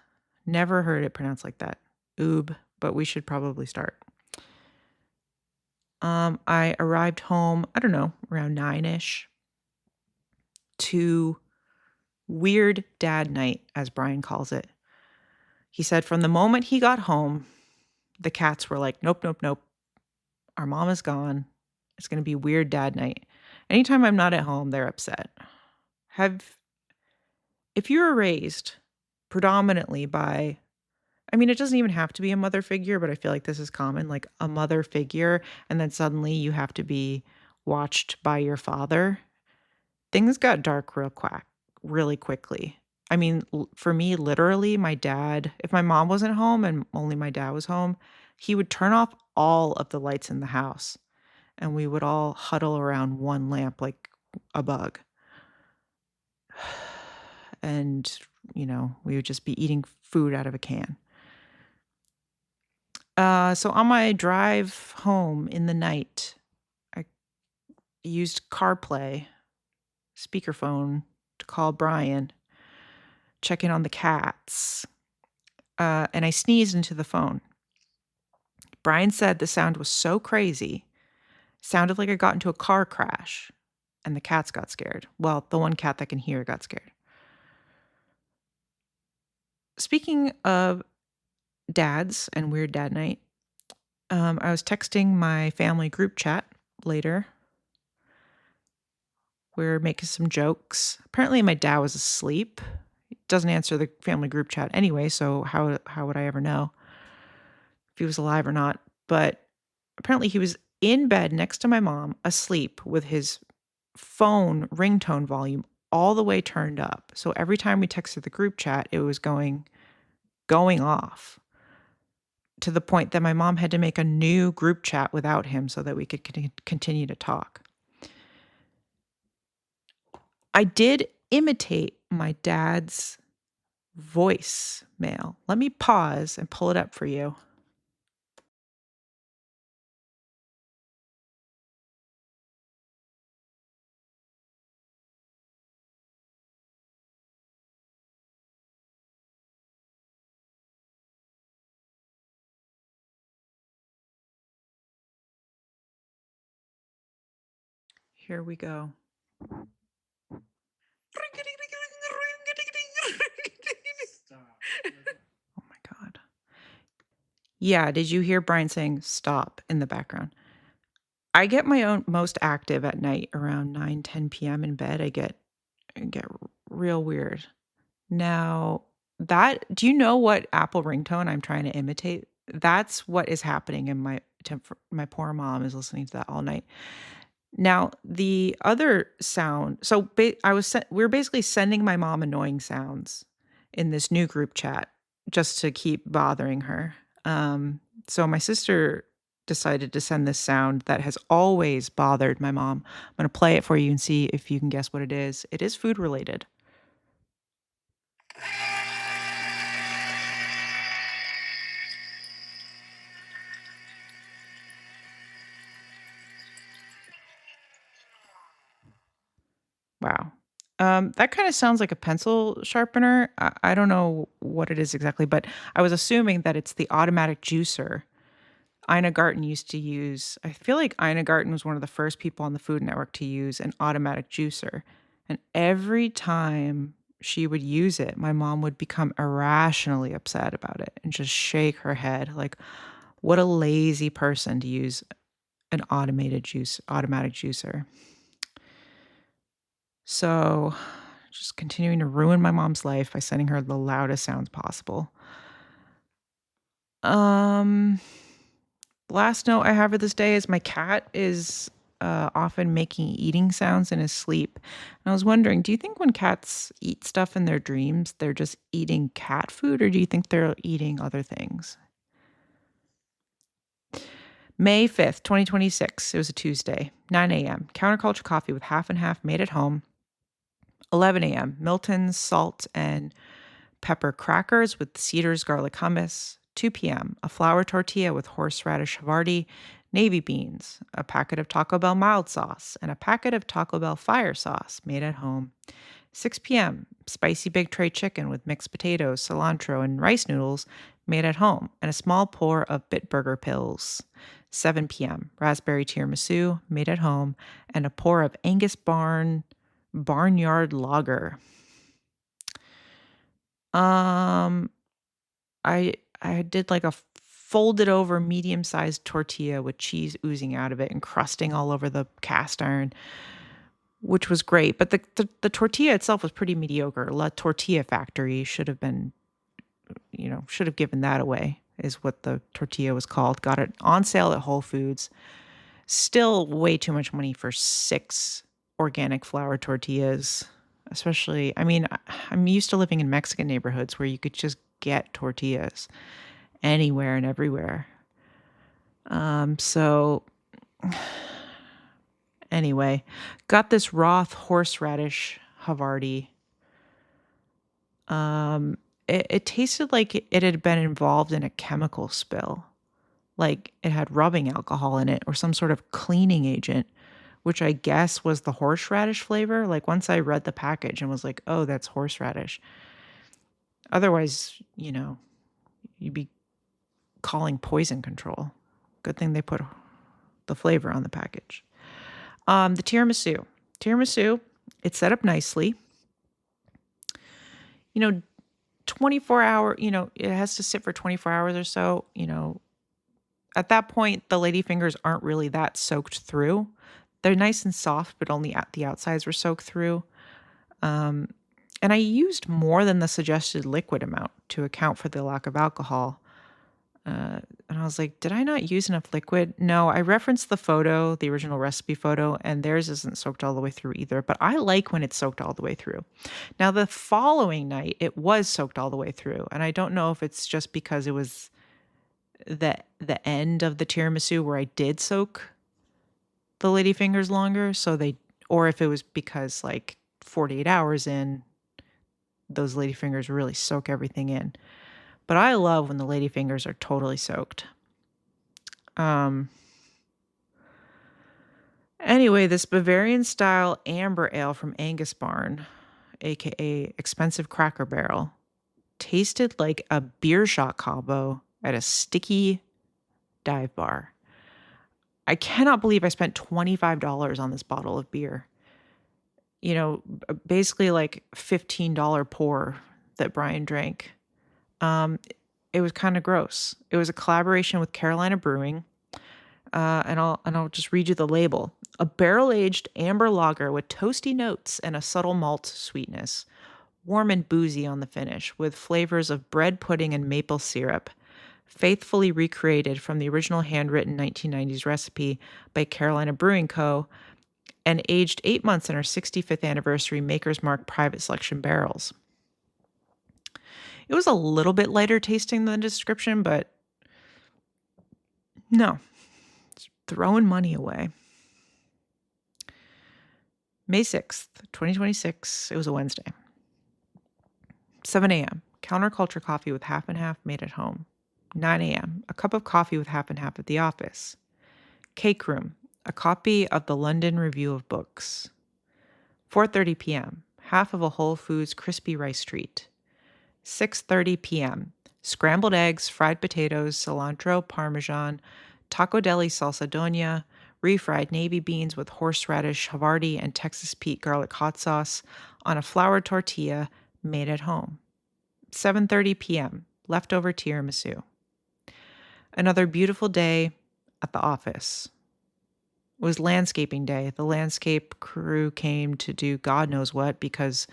Never heard it pronounced like that. Oob, but we should probably start. I arrived home, I don't know, around 9-ish to weird dad night, as Brian calls it. He said from the moment he got home, the cats were like, "Nope, nope, nope. Our mom is gone. It's going to be weird dad night." Anytime I'm not at home, they're upset. If you were raised predominantly by, I mean, it doesn't even have to be a mother figure, but I feel like this is common, like a mother figure, and then suddenly you have to be watched by your father. Things got dark really quickly. I mean, for me, literally, my dad, if my mom wasn't home and only my dad was home, he would turn off all of the lights in the house and we would all huddle around one lamp like a bug. And, we would just be eating food out of a can. So on my drive home in the night, I used CarPlay, speakerphone, to call Brian, check in on the cats, and I sneezed into the phone. Brian said the sound was so crazy, sounded like I got into a car crash, and the cats got scared. Well, the one cat that can hear got scared. Speaking of dads and weird dad night, I was texting my family group chat later. We're making some jokes. Apparently my dad was asleep. He doesn't answer the family group chat anyway, so how would I ever know if he was alive or not? But apparently he was in bed next to my mom, asleep, with his phone ringtone volume all the way turned up. So every time we texted the group chat, it was going off, to the point that my mom had to make a new group chat without him so that we could continue to talk. I did imitate my dad's voicemail. Let me pause and pull it up for you. Here we go. Oh my God. Yeah, did you hear Brian saying stop in the background? I get my own most active at night around 9-10 p.m. in bed. I get real weird. Now, do you know what Apple ringtone I'm trying to imitate? That's what is happening in my poor mom is listening to that all night. Now, the other sound, so we were basically sending my mom annoying sounds in this new group chat just to keep bothering her. So my sister decided to send this sound that has always bothered my mom. I'm going to play it for you and see if you can guess what it is. It is food related. Wow. That kind of sounds like a pencil sharpener. I don't know what it is exactly, but I was assuming that it's the automatic juicer Ina Garten used to use. I feel like Ina Garten was one of the first people on the Food Network to use an automatic juicer. And every time she would use it, my mom would become irrationally upset about it and just shake her head like, what a lazy person to use an automatic juicer. So, just continuing to ruin my mom's life by sending her the loudest sounds possible. Last note I have for this day is my cat is often making eating sounds in his sleep. And I was wondering, do you think when cats eat stuff in their dreams, they're just eating cat food, or do you think they're eating other things? May 5th, 2026. It was a Tuesday, 9 a.m. Counterculture coffee with half and half made at home. 11 a.m. Milton's salt and pepper crackers with Cedar's garlic hummus. 2 p.m., a flour tortilla with horseradish Havarti, navy beans, a packet of Taco Bell mild sauce, and a packet of Taco Bell fire sauce made at home. 6 p.m., spicy big tray chicken with mixed potatoes, cilantro, and rice noodles made at home, and a small pour of Bitburger pills. 7 p.m., raspberry tiramisu made at home, and a pour of Barnyard Lager. Um, I did like a folded over medium-sized tortilla with cheese oozing out of it and crusting all over the cast iron, which was great. But the tortilla itself was pretty mediocre. La Tortilla Factory should have been, should have given that away, is what the tortilla was called. Got it on sale at Whole Foods. Still way too much money for 6 organic flour tortillas. Especially, I mean, I'm used to living in Mexican neighborhoods where you could just get tortillas anywhere and everywhere. So anyway, got this Roth horseradish Havarti. It tasted like it had been involved in a chemical spill. Like it had rubbing alcohol in it or some sort of cleaning agent, which I guess was the horseradish flavor. Like once I read the package and was like, oh, that's horseradish. Otherwise, you'd be calling poison control. Good thing they put the flavor on the package. The tiramisu. It's set up nicely. 24 hour, it has to sit for 24 hours or so. At that point, the ladyfingers aren't really that soaked through. They're nice and soft, but only at the outsides were soaked through. And I used more than the suggested liquid amount to account for the lack of alcohol. And I was like, did I not use enough liquid? No, I referenced the photo, the original recipe photo, and theirs isn't soaked all the way through either. But I like when it's soaked all the way through. Now, the following night, it was soaked all the way through. And I don't know if it's just because it was the end of the tiramisu where I did soak the ladyfingers longer. Or if it was because like 48 hours in, those ladyfingers really soak everything in. But I love when the ladyfingers are totally soaked. Anyway, this Bavarian-style amber ale from Angus Barn, aka Expensive Cracker Barrel, tasted like a beer shot combo at a sticky dive bar. I cannot believe I spent $25 on this bottle of beer. Basically like $15 pour that Brian drank. It was kind of gross. It was a collaboration with Carolina Brewing, and I'll just read you the label: a barrel-aged amber lager with toasty notes and a subtle malt sweetness, warm and boozy on the finish, with flavors of bread pudding and maple syrup, faithfully recreated from the original handwritten 1990s recipe by Carolina Brewing Co. and aged 8 months in our 65th anniversary Maker's Mark private selection barrels. It was a little bit lighter tasting than the description, but no, it's throwing money away. May 6th, 2026. It was a Wednesday. 7 a.m. Counterculture coffee with half and half made at home. 9 a.m. A cup of coffee with half and half at the office. Cake room. A copy of the London Review of Books. 4:30 p.m. Half of a Whole Foods crispy rice treat. 6:30 p.m. Scrambled eggs, fried potatoes, cilantro, parmesan, taco deli salsa doña, refried navy beans with horseradish Havarti and Texas Pete garlic hot sauce on a flour tortilla made at home. 7:30 p.m. Leftover tiramisu. Another beautiful day at the office. It was landscaping day. The landscape crew came to do God knows what because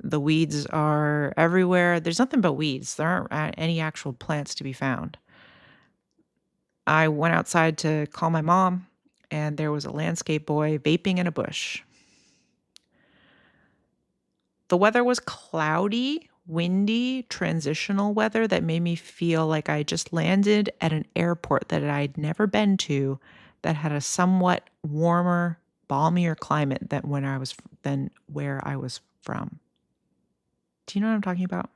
the weeds are everywhere. There's nothing but weeds. There aren't any actual plants to be found. I went outside to call my mom, and there was a landscape boy vaping in a bush. The weather was cloudy, windy, transitional weather that made me feel like I just landed at an airport that I'd never been to that had a somewhat warmer, balmier climate than where I was from. Do you know what I'm talking about?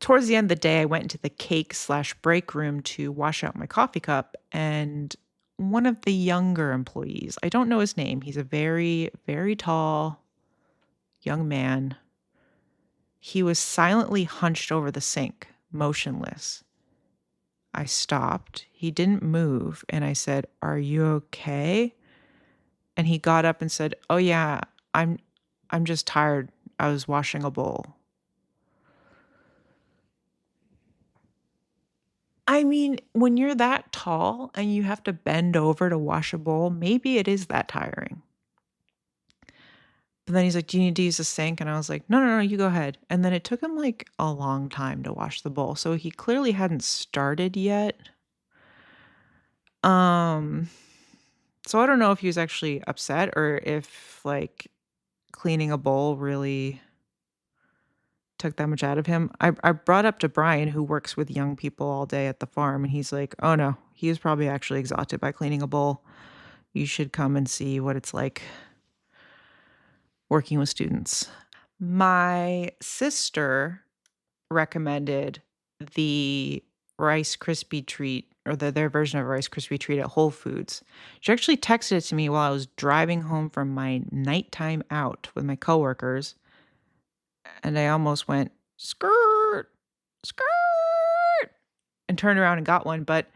towards the end of the day, I went into the cake/break room to wash out my coffee cup, and one of the younger employees, I don't know his name, he's a very, very tall young man. He was silently hunched over the sink, motionless. I stopped. He didn't move, and I said, "Are you okay?" And he got up and said, "Oh yeah, I'm I'm just tired. I was washing a bowl." I mean, when you're that tall and you have to bend over to wash a bowl, maybe it is that tiring. But then he's like, "Do you need to use the sink?" And I was like, "No, no, no, you go ahead." And then it took him like a long time to wash the bowl. So he clearly hadn't started yet. Um, so I don't know if he was actually upset or if like cleaning a bowl really took that much out of him. I brought up to Brian, who works with young people all day at the farm, and he's like, "Oh no, he was probably actually exhausted by cleaning a bowl. You should come and see what it's like working with students." My sister recommended the Rice Krispie treat or their version of a Rice Krispie treat at Whole Foods. She actually texted it to me while I was driving home from my nighttime out with my coworkers, and I almost went, "Skirt, skirt," and turned around and got one, but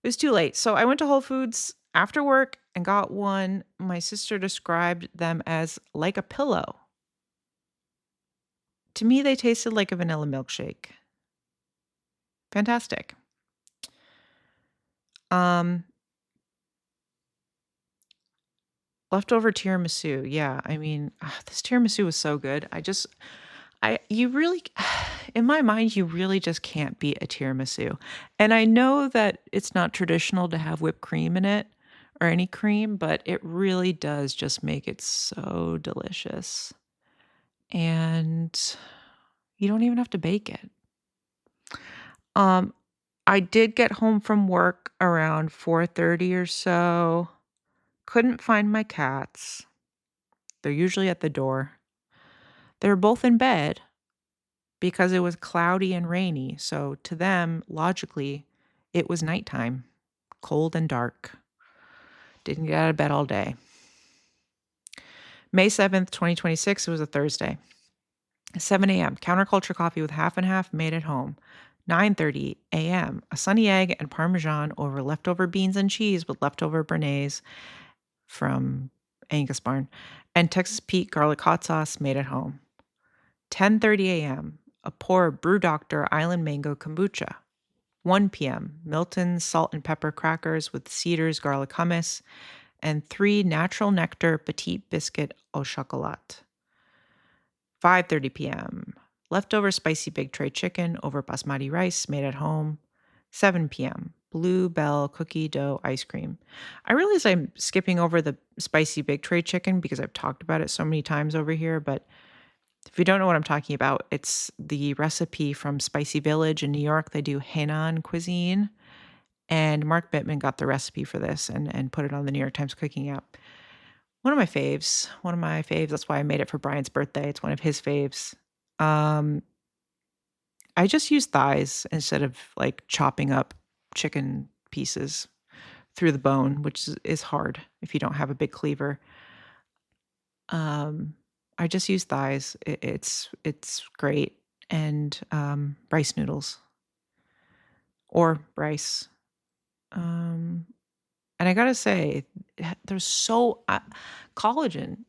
it was too late. So I went to Whole Foods after work and got one. My sister described them as like a pillow. To me, they tasted like a vanilla milkshake. Fantastic. Um, Leftover tiramisu. Yeah, I mean, this tiramisu was so good. You really, in my mind, you really just can't beat a tiramisu. And I know that it's not traditional to have whipped cream in it or any cream, but it really does just make it so delicious. And you don't even have to bake it. Um, I did get home from work around 4:30 or so. Couldn't find my cats. They're usually at the door. They were both in bed because it was cloudy and rainy. So to them, logically, it was nighttime, cold and dark. Didn't get out of bed all day. May 7th, 2026, it was a Thursday. 7 a.m., counterculture coffee with half and half made at home. 9:30 a.m., a sunny egg and parmesan over leftover beans and cheese with leftover béarnaise from Angus Barn, and Texas Pete garlic hot sauce made at home. 10:30 a.m., a pour of Brew Doctor Island Mango Kombucha. 1 p.m., Milton's salt and pepper crackers with Cedar's garlic hummus, and 3 Natural Nectar Petite Biscuit au Chocolat. 5:30 p.m., leftover spicy big tray chicken over basmati rice made at home. 7 p.m., Blue Bell cookie dough ice cream. I realize I'm skipping over the spicy big tray chicken because I've talked about it so many times over here, but if you don't know what I'm talking about, it's the recipe from Spicy Village in New York. They do Hainan cuisine, and Mark Bittman got the recipe for this and put it on the New York Times cooking app. One of my faves. One of my faves. That's why I made it for Brian's birthday. It's one of his faves. Um, I just use thighs instead of like chopping up chicken pieces through the bone, which is hard if you don't have a big cleaver. Um, I just use thighs. It's great, and rice noodles or rice. Um, and I gotta say, there's so collagen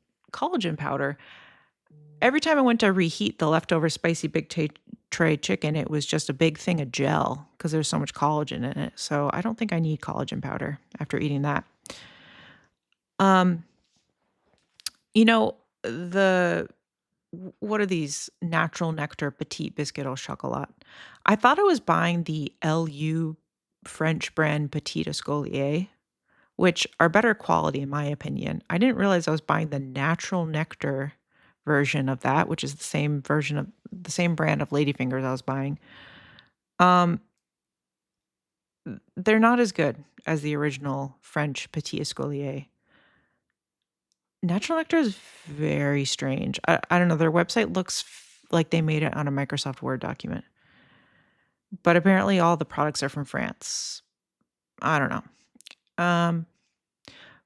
powder. Every time I went to reheat the leftover spicy big tray chicken, it was just a big thing of gel because there's so much collagen in it. So I don't think I need collagen powder after eating that. Um, you know, what are these Natural Nectar Petite Biscuit au Chocolat? I thought I was buying the LU French brand Petit Escolier, which are better quality in my opinion. I didn't realize I was buying the Natural Nectar version of that, which is the same brand of ladyfingers I was buying. Um, they're not as good as the original French Petit Escolier. Natural Nectar is very strange. I don't know. Their website looks like they made it on a Microsoft Word document. but apparently all the products are from France. I don't know. Um,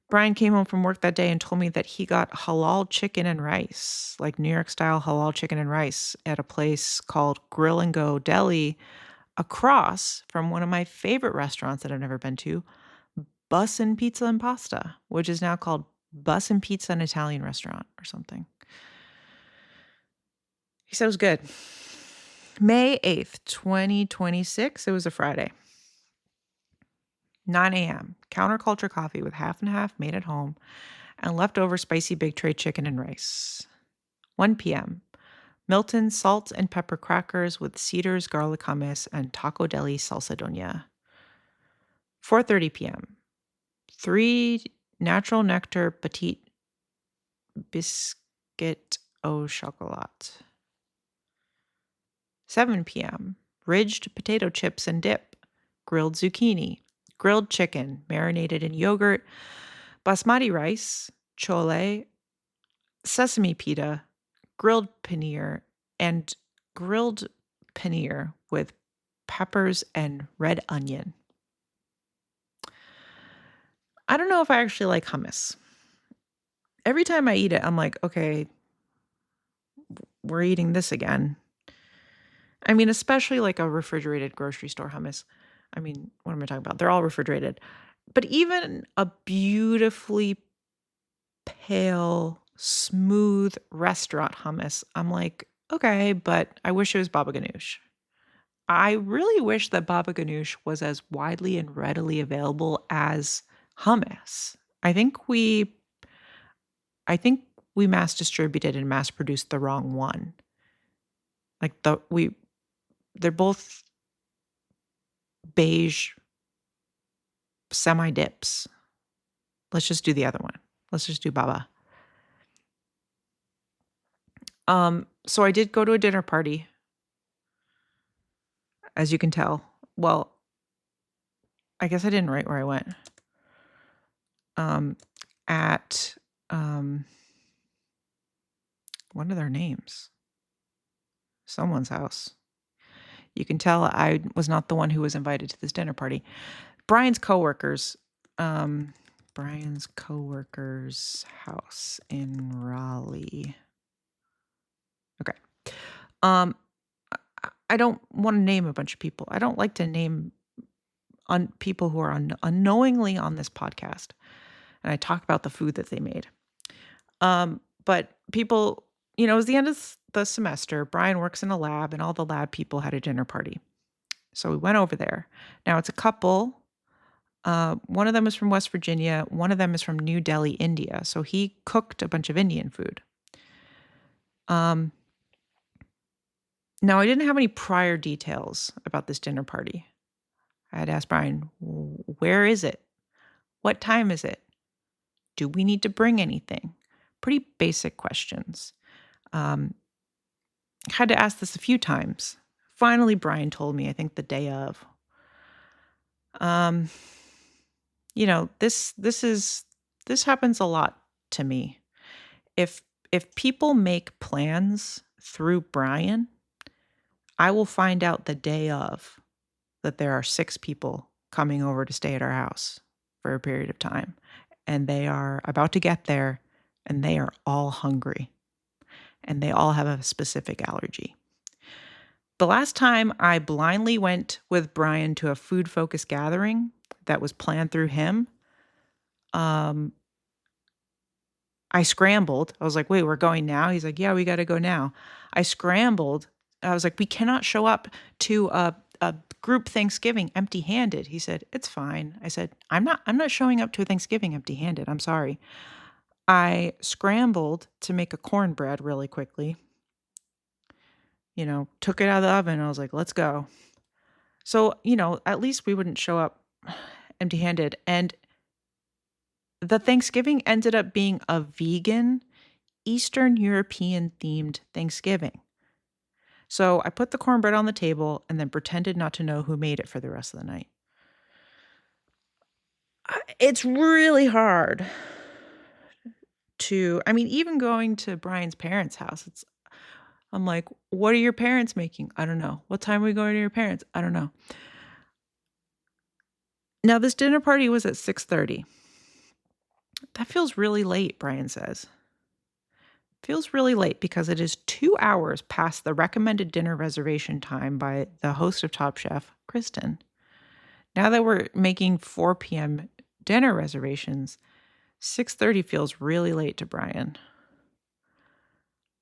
Brian came home from work that day and told me that he got halal chicken and rice, like New York style halal chicken and rice at a place called Grill and Go Deli across from one of my favorite restaurants that I've never been to, Bussin' Pizza and Pasta, which is now called Bussin' Pizza and Italian Restaurant or something. He said it was good. May 8th, 2026. It was a Friday. 9 a.m. Counterculture coffee with half and half made at home and leftover spicy big tray chicken and rice. 1 p.m. Milton salt and pepper crackers with Cedar's garlic hummus and Taco Deli salsa doña. 4:30 p.m. 3 natural nectar petite biscuit au chocolat. 7 p.m. Ridged potato chips and dip, grilled zucchini, grilled chicken marinated in yogurt, basmati rice, chole, sesame pita, grilled paneer, and grilled paneer with peppers and red onion. I don't know if I actually like hummus. Every time I eat it, I'm like, okay, we're eating this again. I mean, especially like a refrigerated grocery store hummus. I mean, what am I talking about? They're all refrigerated. But even a beautifully pale, smooth restaurant hummus, I'm like, okay, but I wish it was baba ganoush. I really wish that baba ganoush was as widely and readily available as hummus. I think we mass distributed and mass produced the wrong one. Like they're both beige semi dips. Let's just do the other one. Let's just do baba. So I did go to a dinner party, as you can tell. Well, I guess I didn't write where I went. At what are their names? Someone's house. You can tell I was not the one who was invited to this dinner party. Brian's coworkers house in Raleigh. Okay. I don't want to name a bunch of people. I don't like to name people who are unknowingly on this podcast. And I talk about the food that they made. But people, it was the end of the semester. Brian works in a lab, and all the lab people had a dinner party. So we went over there. Now it's a couple. One of them is from West Virginia. One of them is from New Delhi, India. So he cooked a bunch of Indian food. Now, I didn't have any prior details about this dinner party. I had asked Brian, where is it? What time is it? Do we need to bring anything? Pretty basic questions. I had to ask this a few times. Finally, Brian told me, I think the day of. This happens a lot to me. If people make plans through Brian, I will find out the day of that there are 6 people coming over to stay at our house for a period of time, and they are about to get there, and they are all hungry, and they all have a specific allergy. The last time I blindly went with Brian to a food-focused gathering that was planned through him, I scrambled. I was like, wait, we're going now? He's like, yeah, we got to go now. I scrambled. I was like, we cannot show up to a group Thanksgiving empty-handed. He said, it's fine. I said, I'm not showing up to a Thanksgiving empty-handed. I'm sorry. I scrambled to make a cornbread really quickly. Took it out of the oven. I was like, let's go. So, at least we wouldn't show up empty-handed. And the Thanksgiving ended up being a vegan, Eastern European themed Thanksgiving. So I put the cornbread on the table and then pretended not to know who made it for the rest of the night. It's really hard even going to Brian's parents' house, I'm like, "What are your parents making?" "I don't know." "What time are we going to your parents?" "I don't know." Now this dinner party was at 6:30. That feels really late, Brian says. Feels really late because it is 2 hours past the recommended dinner reservation time by the host of Top Chef, Kristen. Now that we're making 4 PM dinner reservations, 6:30 feels really late to Brian.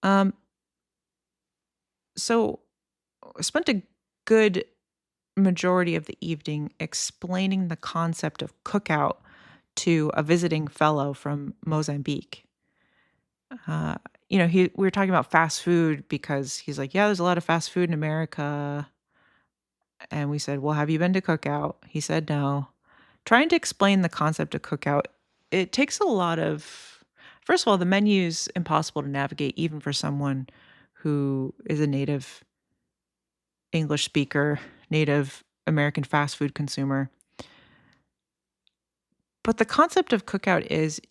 Um, so I spent a good majority of the evening explaining the concept of cookout to a visiting fellow from Mozambique. Uh, we were talking about fast food because he's like, "Yeah, there's a lot of fast food in America." And we said, "Well, have you been to Cookout?" He said, "No." Trying to explain the concept of Cookout, it takes a lot of first of all, the menu's impossible to navigate even for someone who is a native English speaker, native American fast food consumer. But the concept of Cookout is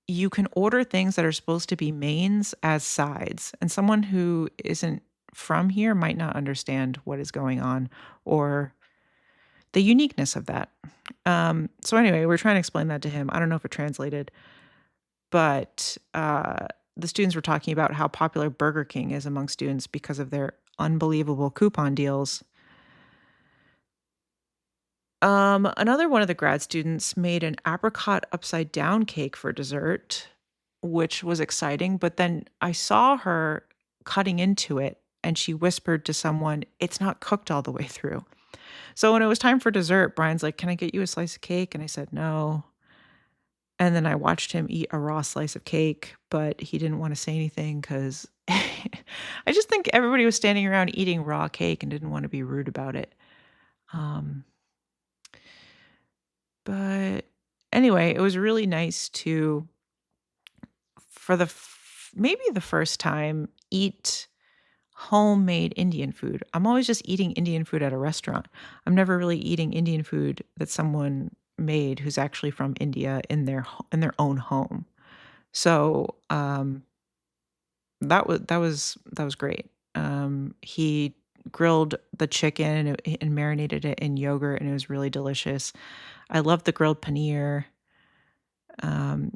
you can order things that are supposed to be mains as sides, and someone who isn't from here might not understand what is going on or the uniqueness of that. So anyway, we're trying to explain that to him. I don't know if it translated, but the students were talking about how popular Burger King is among students because of their unbelievable coupon deals. Another one of the grad students made an apricot upside down cake for dessert, which was exciting. But then I saw her cutting into it and she whispered to someone, "It's not cooked all the way through." So when it was time for dessert, Brian's like, "Can I get you a slice of cake?" And I said, "No." And then I watched him eat a raw slice of cake, but he didn't want to say anything because I just think everybody was standing around eating raw cake and didn't want to be rude about it. Um, but anyway, it was really nice to, for maybe the first time, eat homemade Indian food. I'm always just eating Indian food at a restaurant. I'm never really eating Indian food that someone made who's actually from India in their own home. So, that was great. He grilled the chicken and marinated it in yogurt, and it was really delicious. I love the grilled paneer.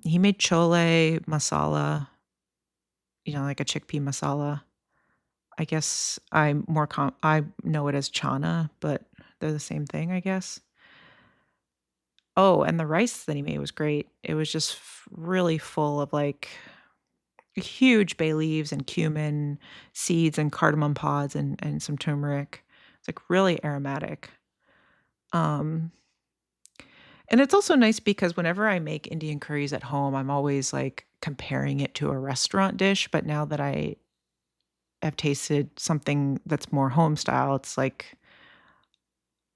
He made chole masala, like a chickpea masala. I guess I know it as chana, but they're the same thing, I guess. Oh, and the rice that he made was great. It was just really full of like huge bay leaves and cumin seeds and cardamom pods and some turmeric. It's like really aromatic. Um, and it's also nice because whenever I make Indian curries at home, I'm always like comparing it to a restaurant dish. But now that I have tasted something that's more home style, it's like,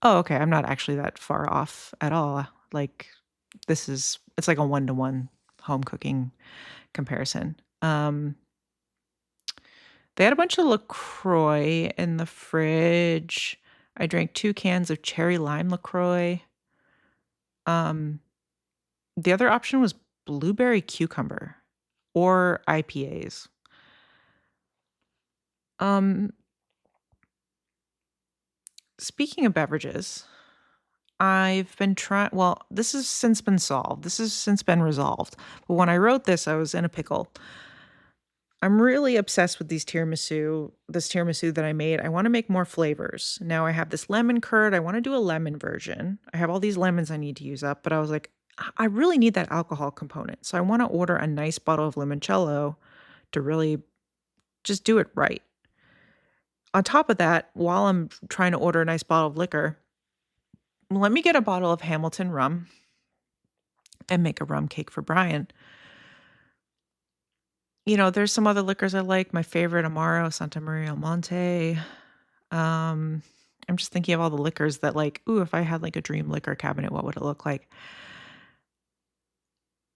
oh, okay, I'm not actually that far off at all. Like it's like a one-to-one home cooking comparison. They had a bunch of LaCroix in the fridge. I drank 2 cans of cherry lime LaCroix. Um, the other option was blueberry cucumber or IPAs. Um, Speaking of beverages, I've been trying this has since been solved. This has since been resolved. But when I wrote this, I was in a pickle. I'm really obsessed with this tiramisu that I made. I wanna make more flavors. Now I have this lemon curd, I wanna do a lemon version. I have all these lemons I need to use up, but I was like, I really need that alcohol component, so I wanna order a nice bottle of limoncello to really just do it right. On top of that, while I'm trying to order a nice bottle of liquor, let me get a bottle of Hamilton rum and make a rum cake for Brian. There's some other liquors I like. My favorite, Amaro, Santa Maria al Monte. Um, I'm just thinking of all the liquors that like, ooh, if I had like a dream liquor cabinet, what would it look like?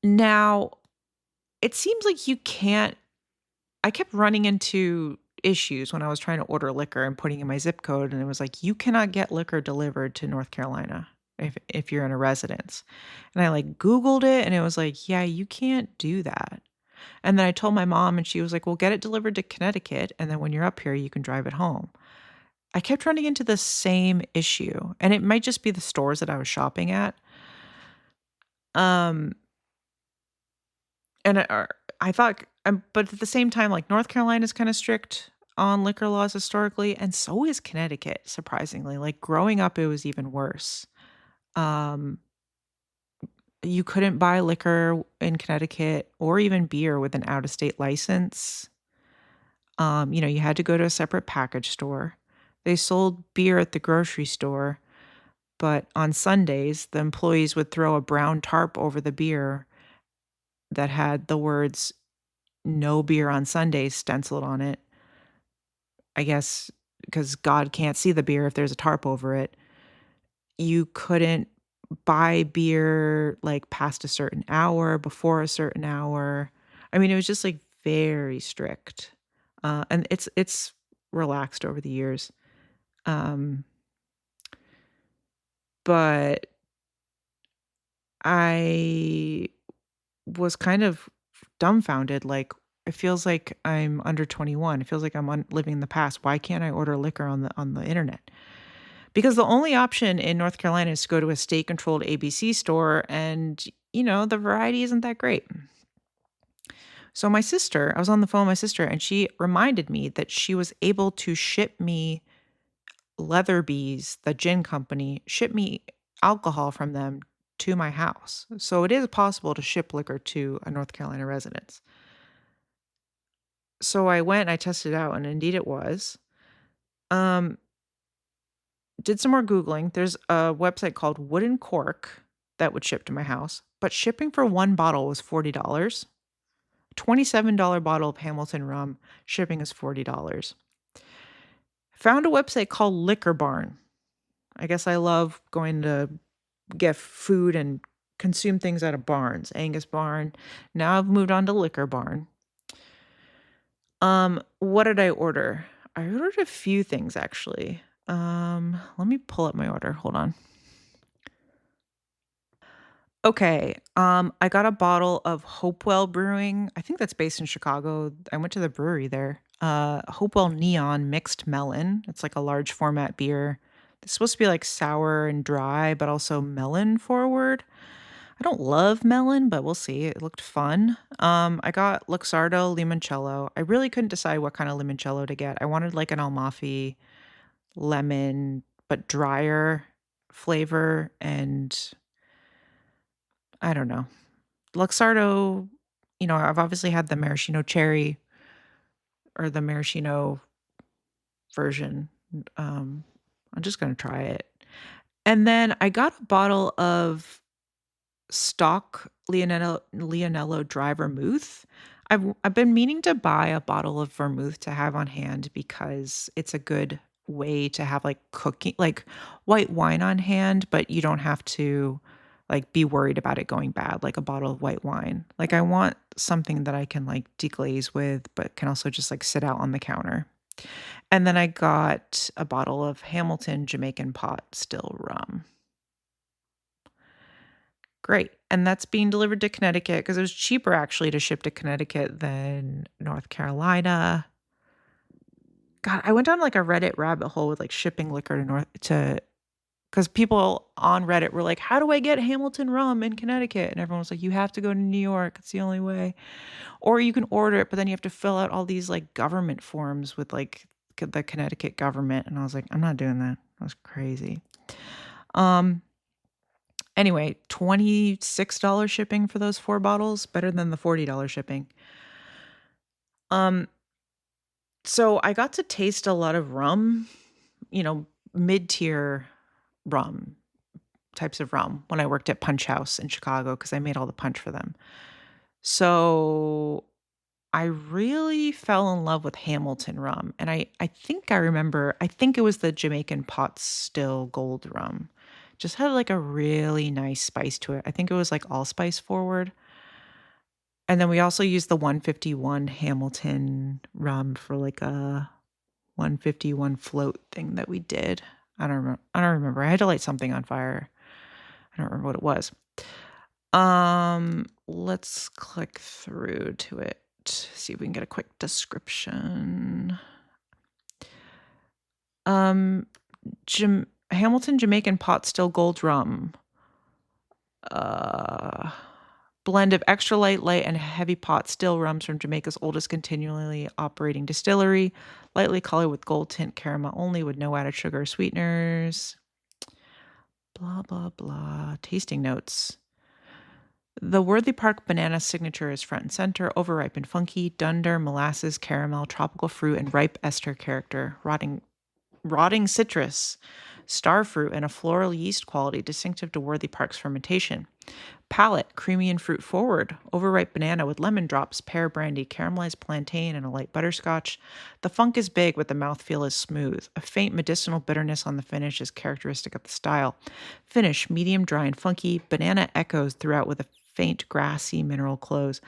Now, it seems like you can't I kept running into issues when I was trying to order liquor and putting in my zip code, and it was like, you cannot get liquor delivered to North Carolina if you're in a residence. And I like Googled it and it was like, yeah, you can't do that. And then I told my mom, and she was like, "Well, get it delivered to Connecticut, and then when you're up here, you can drive it home." I kept running into the same issue, and it might just be the stores that I was shopping at. Um, and I thought, but at the same time, like North Carolina is kind of strict on liquor laws historically, and so is Connecticut, surprisingly. Like growing up, it was even worse. Um, you couldn't buy liquor in Connecticut or even beer with an out of state license. You had to go to a separate package store. They sold beer at the grocery store, but on Sundays, the employees would throw a brown tarp over the beer that had the words "No beer on Sundays" stenciled on it. I guess because God can't see the beer if there's a tarp over it. You couldn't buy beer, like, past a certain hour, before a certain hour. I mean, it was just, like, very strict, and it's relaxed over the years, um, but I was kind of dumbfounded, like, it feels like I'm under 21. It feels like I'm living in the past. Why can't I order liquor on the internet? Because the only option in North Carolina is to go to a state-controlled ABC store, and, the variety isn't that great. So I was on the phone with my sister, and she reminded me that she was able to ship me Leatherby's, the gin company, ship me alcohol from them to my house. So it is possible to ship liquor to a North Carolina residence. So I went and I tested it out, and indeed it was. Um, did some more Googling. There's a website called Wooden Cork that would ship to my house, but shipping for one bottle was $40. $27 bottle of Hamilton rum, shipping is $40. Found a website called Liquor Barn. I guess I love going to get food and consume things out of barns. Angus Barn. Now I've moved on to Liquor Barn. What did I order? I ordered a few things actually. Let me pull up my order. Hold on. Okay. I got a bottle of Hopewell Brewing. I think that's based in Chicago. I went to the brewery there. Hopewell Neon Mixed Melon. It's like a large format beer. It's supposed to be like sour and dry, but also melon forward. I don't love melon, but we'll see. It looked fun. I got Luxardo limoncello. I really couldn't decide what kind of limoncello to get. I wanted like an Amalfi lemon, but drier flavor, and I don't know. Luxardo, I've obviously had the maraschino cherry or the maraschino version. Um, I'm just gonna try it. And then I got a bottle of stock Leonello dry vermouth. I've been meaning to buy a bottle of vermouth to have on hand because it's a good way to have like cooking like white wine on hand, but you don't have to like be worried about it going bad, like a bottle of white wine. Like I want something that I can like deglaze with, but can also just like sit out on the counter. And then I got a bottle of Hamilton Jamaican pot still rum. Great. And that's being delivered to Connecticut because it was cheaper actually to ship to Connecticut than North Carolina. God, I went down like a Reddit rabbit hole with like shipping liquor to because people on Reddit were like, "How do I get Hamilton rum in Connecticut?" And everyone was like, "You have to go to New York. It's the only way." Or you can order it, but then you have to fill out all these like government forms with like the Connecticut government. And I was like, I'm not doing that. That was crazy. Um, Anyway, $26 shipping for those 4 bottles, better than the $40 shipping. Um, so I got to taste a lot of rum, mid-tier rum, types of rum when I worked at Punch House in Chicago because I made all the punch for them. So I really fell in love with Hamilton rum, and I think I think it was the Jamaican pot still gold rum. Just had, like, a really nice spice to it. I think it was, like, allspice forward. And then we also used the 151 Hamilton rum for, like, a 151 float thing that we did. I don't remember. I had to light something on fire. I don't remember what it was. let's click through to it. See if we can get a quick description. Hamilton Jamaican pot still gold rum. Uh, Blend of extra light, and heavy pot still rums from Jamaica's oldest continually operating distillery. Lightly colored with gold tint caramel only, with no added sugar or sweeteners. Blah, blah, blah. Tasting notes. The Worthy Park banana signature is front and center, overripe and funky, dunder, molasses, caramel, tropical fruit, and ripe ester character. Rotting citrus, star fruit, and a floral yeast quality distinctive to Worthy Park's fermentation. Palate, creamy and fruit forward. Overripe banana with lemon drops, pear brandy, caramelized plantain, and a light butterscotch. The funk is big, but the mouthfeel is smooth. A faint medicinal bitterness on the finish is characteristic of the style. Finish, medium dry and funky. Banana echoes throughout with a faint grassy mineral close.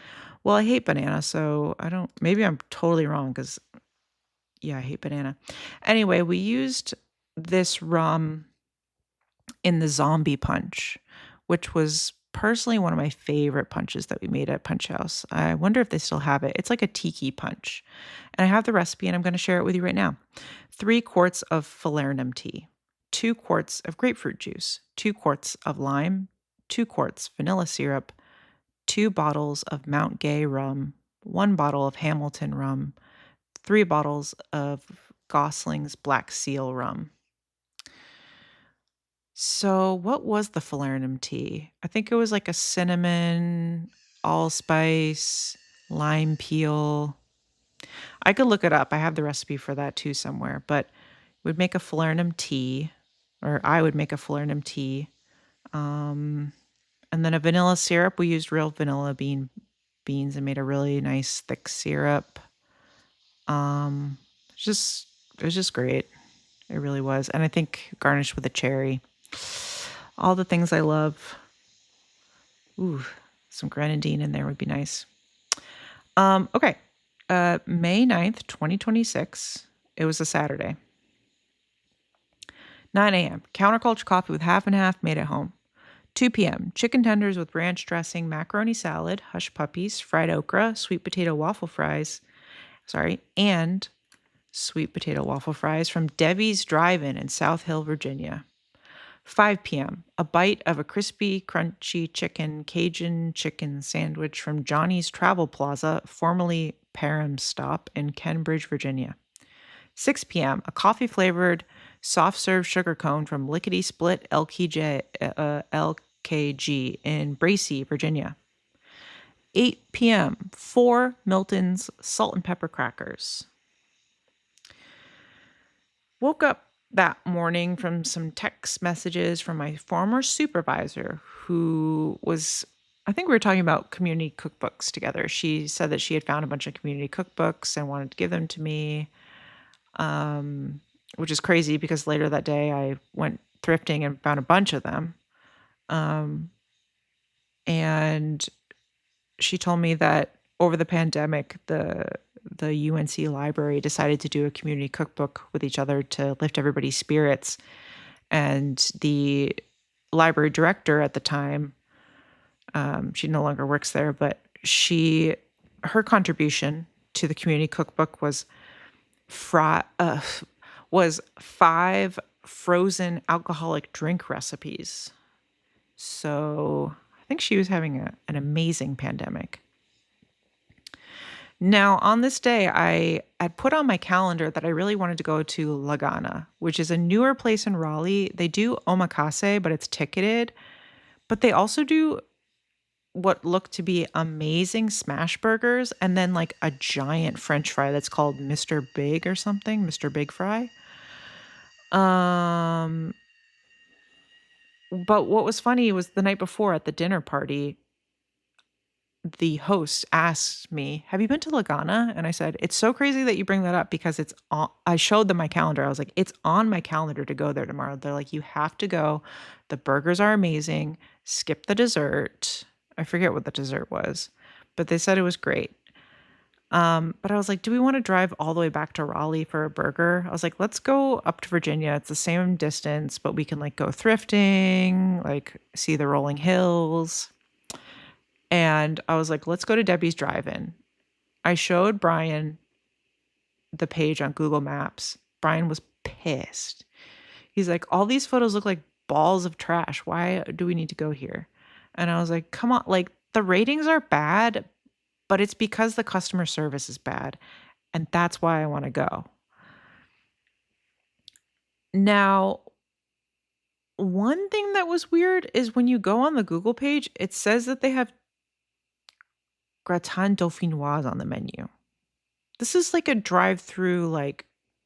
Well, I hate banana, so maybe I'm totally wrong because, yeah, I hate banana. Anyway, we used this rum in the zombie punch, which was personally one of my favorite punches that we made at Punch House. I wonder if they still have it. It's like a tiki punch. And I have the recipe and I'm going to share it with you right now. 3 quarts of falernum tea, 2 quarts of grapefruit juice, 2 quarts of lime, 2 quarts vanilla syrup, 2 bottles of Mount Gay rum, 1 bottle of Hamilton rum, 3 bottles of Gosling's Black Seal rum. So, what was the falernum tea? I think it was like a cinnamon, allspice, lime peel. I could look it up. I have the recipe for that too somewhere, but we'd make a falernum tea, or I would make a falernum tea. And then a vanilla syrup. We used real vanilla beans and made a really nice thick syrup. It was just great. It really was. And I think garnished with a cherry. All the things I love. Ooh, some grenadine in there would be nice. Okay. May 9th, 2026. It was a Saturday. 9 a.m. Counterculture coffee with half and half made at home. 2 p.m. Chicken tenders with ranch dressing, macaroni salad, hush puppies, fried okra, sweet potato waffle fries. And sweet potato waffle fries from Debbie's Drive-In in South Hill, Virginia. 5 p.m. A bite of a crispy, crunchy Cajun chicken sandwich from Johnny's Travel Plaza, formerly Parham's Stop in Kenbridge, Virginia. 6 p.m. A coffee-flavored, soft-serve sugar cone from Lickety Split LKG in Bracy, Virginia. 8 p.m. 4 Milton's salt and pepper crackers. Woke up that morning from some text messages from my former supervisor who was, I think we were talking about community cookbooks together. She said that she had found a bunch of community cookbooks and wanted to give them to me, which is crazy because later that day I went thrifting and found a bunch of them. And she told me that over the pandemic, the UNC library decided to do a community cookbook with each other to lift everybody's spirits. And the library director at the time, she no longer works there, but her contribution to the community cookbook was 5 frozen alcoholic drink recipes. So I think she was having an amazing pandemic. Now, on this day, I had put on my calendar that I really wanted to go to Lagana, which is a newer place in Raleigh. They do omakase, but it's ticketed. But they also do what look to be amazing smash burgers and then like a giant French fry that's called Mr. Big or something, Mr. Big Fry. But what was funny was the night before at the dinner party, the host asked me, "Have you been to Lagana?" And I said, "It's so crazy that you bring that up because it's on." I showed them my calendar. I was like, "It's on my calendar to go there tomorrow." They're like, "You have to go. The burgers are amazing. Skip the dessert." I forget what the dessert was, but they said it was great. But I was like, "Do we want to drive all the way back to Raleigh for a burger?" I was like, "Let's go up to Virginia. It's the same distance, but we can like go thrifting, like see the rolling hills." And I was like, let's go to Debbie's Drive-In. I showed Brian the page on Google Maps. Brian was pissed. He's like, all these photos look like balls of trash. Why do we need to go here? And I was like, come on, like the ratings are bad, but it's because the customer service is bad. And that's why I want to go. Now, one thing that was weird is when you go on the Google page, it says that they have gratin dauphinoise on the menu. This is like a drive-through, like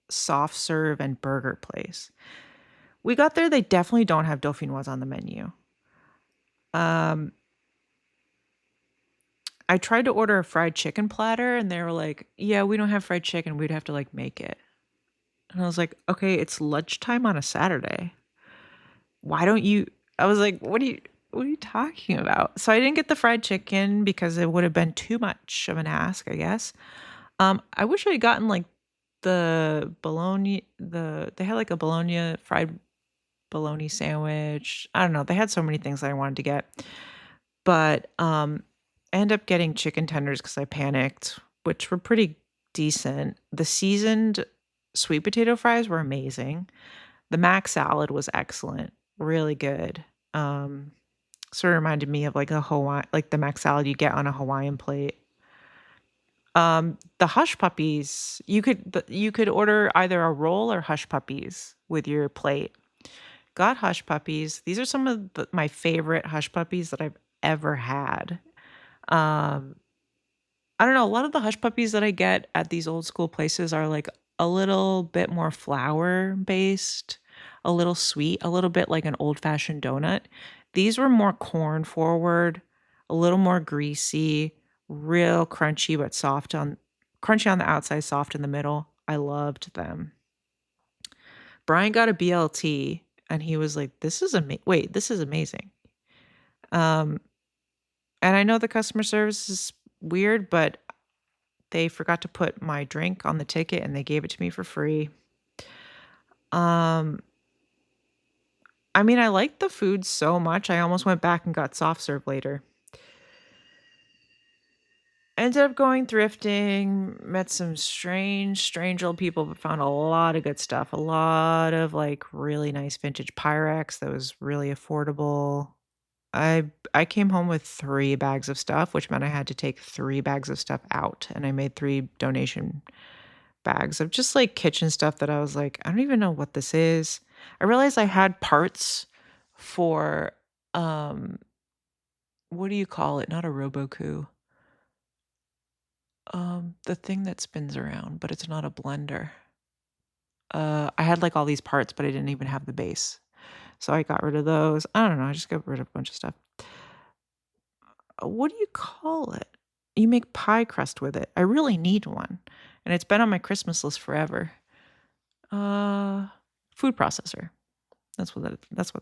soft serve and burger place. We got there, they definitely don't have dauphinoise on the menu. I tried to order a fried chicken platter and they were like, yeah, we don't have fried chicken. We'd have to like make it. And I was like, okay, it's lunchtime on a Saturday. Why don't you? I was like, what are you talking about? So I didn't get the fried chicken because it would have been too much of an ask, I guess. I wish I had gotten like the bologna, they had like a bologna fried bologna sandwich. I don't know. They had so many things that I wanted to get. But I ended up getting chicken tenders because I panicked, which were pretty decent. The seasoned sweet potato fries were amazing. The mac salad was excellent, really good. Sort of reminded me of like a Hawaii, like the mac salad you get on a Hawaiian plate. The hush puppies, you could order either a roll or hush puppies with your plate. Got hush puppies. These are some of my favorite hush puppies that I've ever had. Um, I don't know. A lot of the hush puppies that I get at these old school places are like a little bit more flour based, a little sweet, a little bit like an old fashioned donut. These were more corn forward, a little more greasy, real crunchy but crunchy on the outside, soft in the middle. I loved them. Brian got a BLT and he was like, "This is wait, this is amazing." Um, and I know the customer service is weird, but they forgot to put my drink on the ticket and they gave it to me for free. Um, I mean, I liked the food so much, I almost went back and got soft serve later. Ended up going thrifting, met some strange old people, but found a lot of good stuff. A lot of like really nice vintage Pyrex that was really affordable. I came home with 3 bags of stuff, which meant I had to take 3 bags of stuff out, and I made 3 donation bags of just, like, kitchen stuff that I was like, "I don't even know what this is." I realized I had parts for, um, what do you call it? Not a Roboku. The thing that spins around, but it's not a blender. I had, like, all these parts, but I didn't even have the base. So I got rid of those. I don't know, I just got rid of a bunch of stuff. What do you call it? You make pie crust with it. I really need one, and it's been on my Christmas list forever. Uh, Food processor. That's what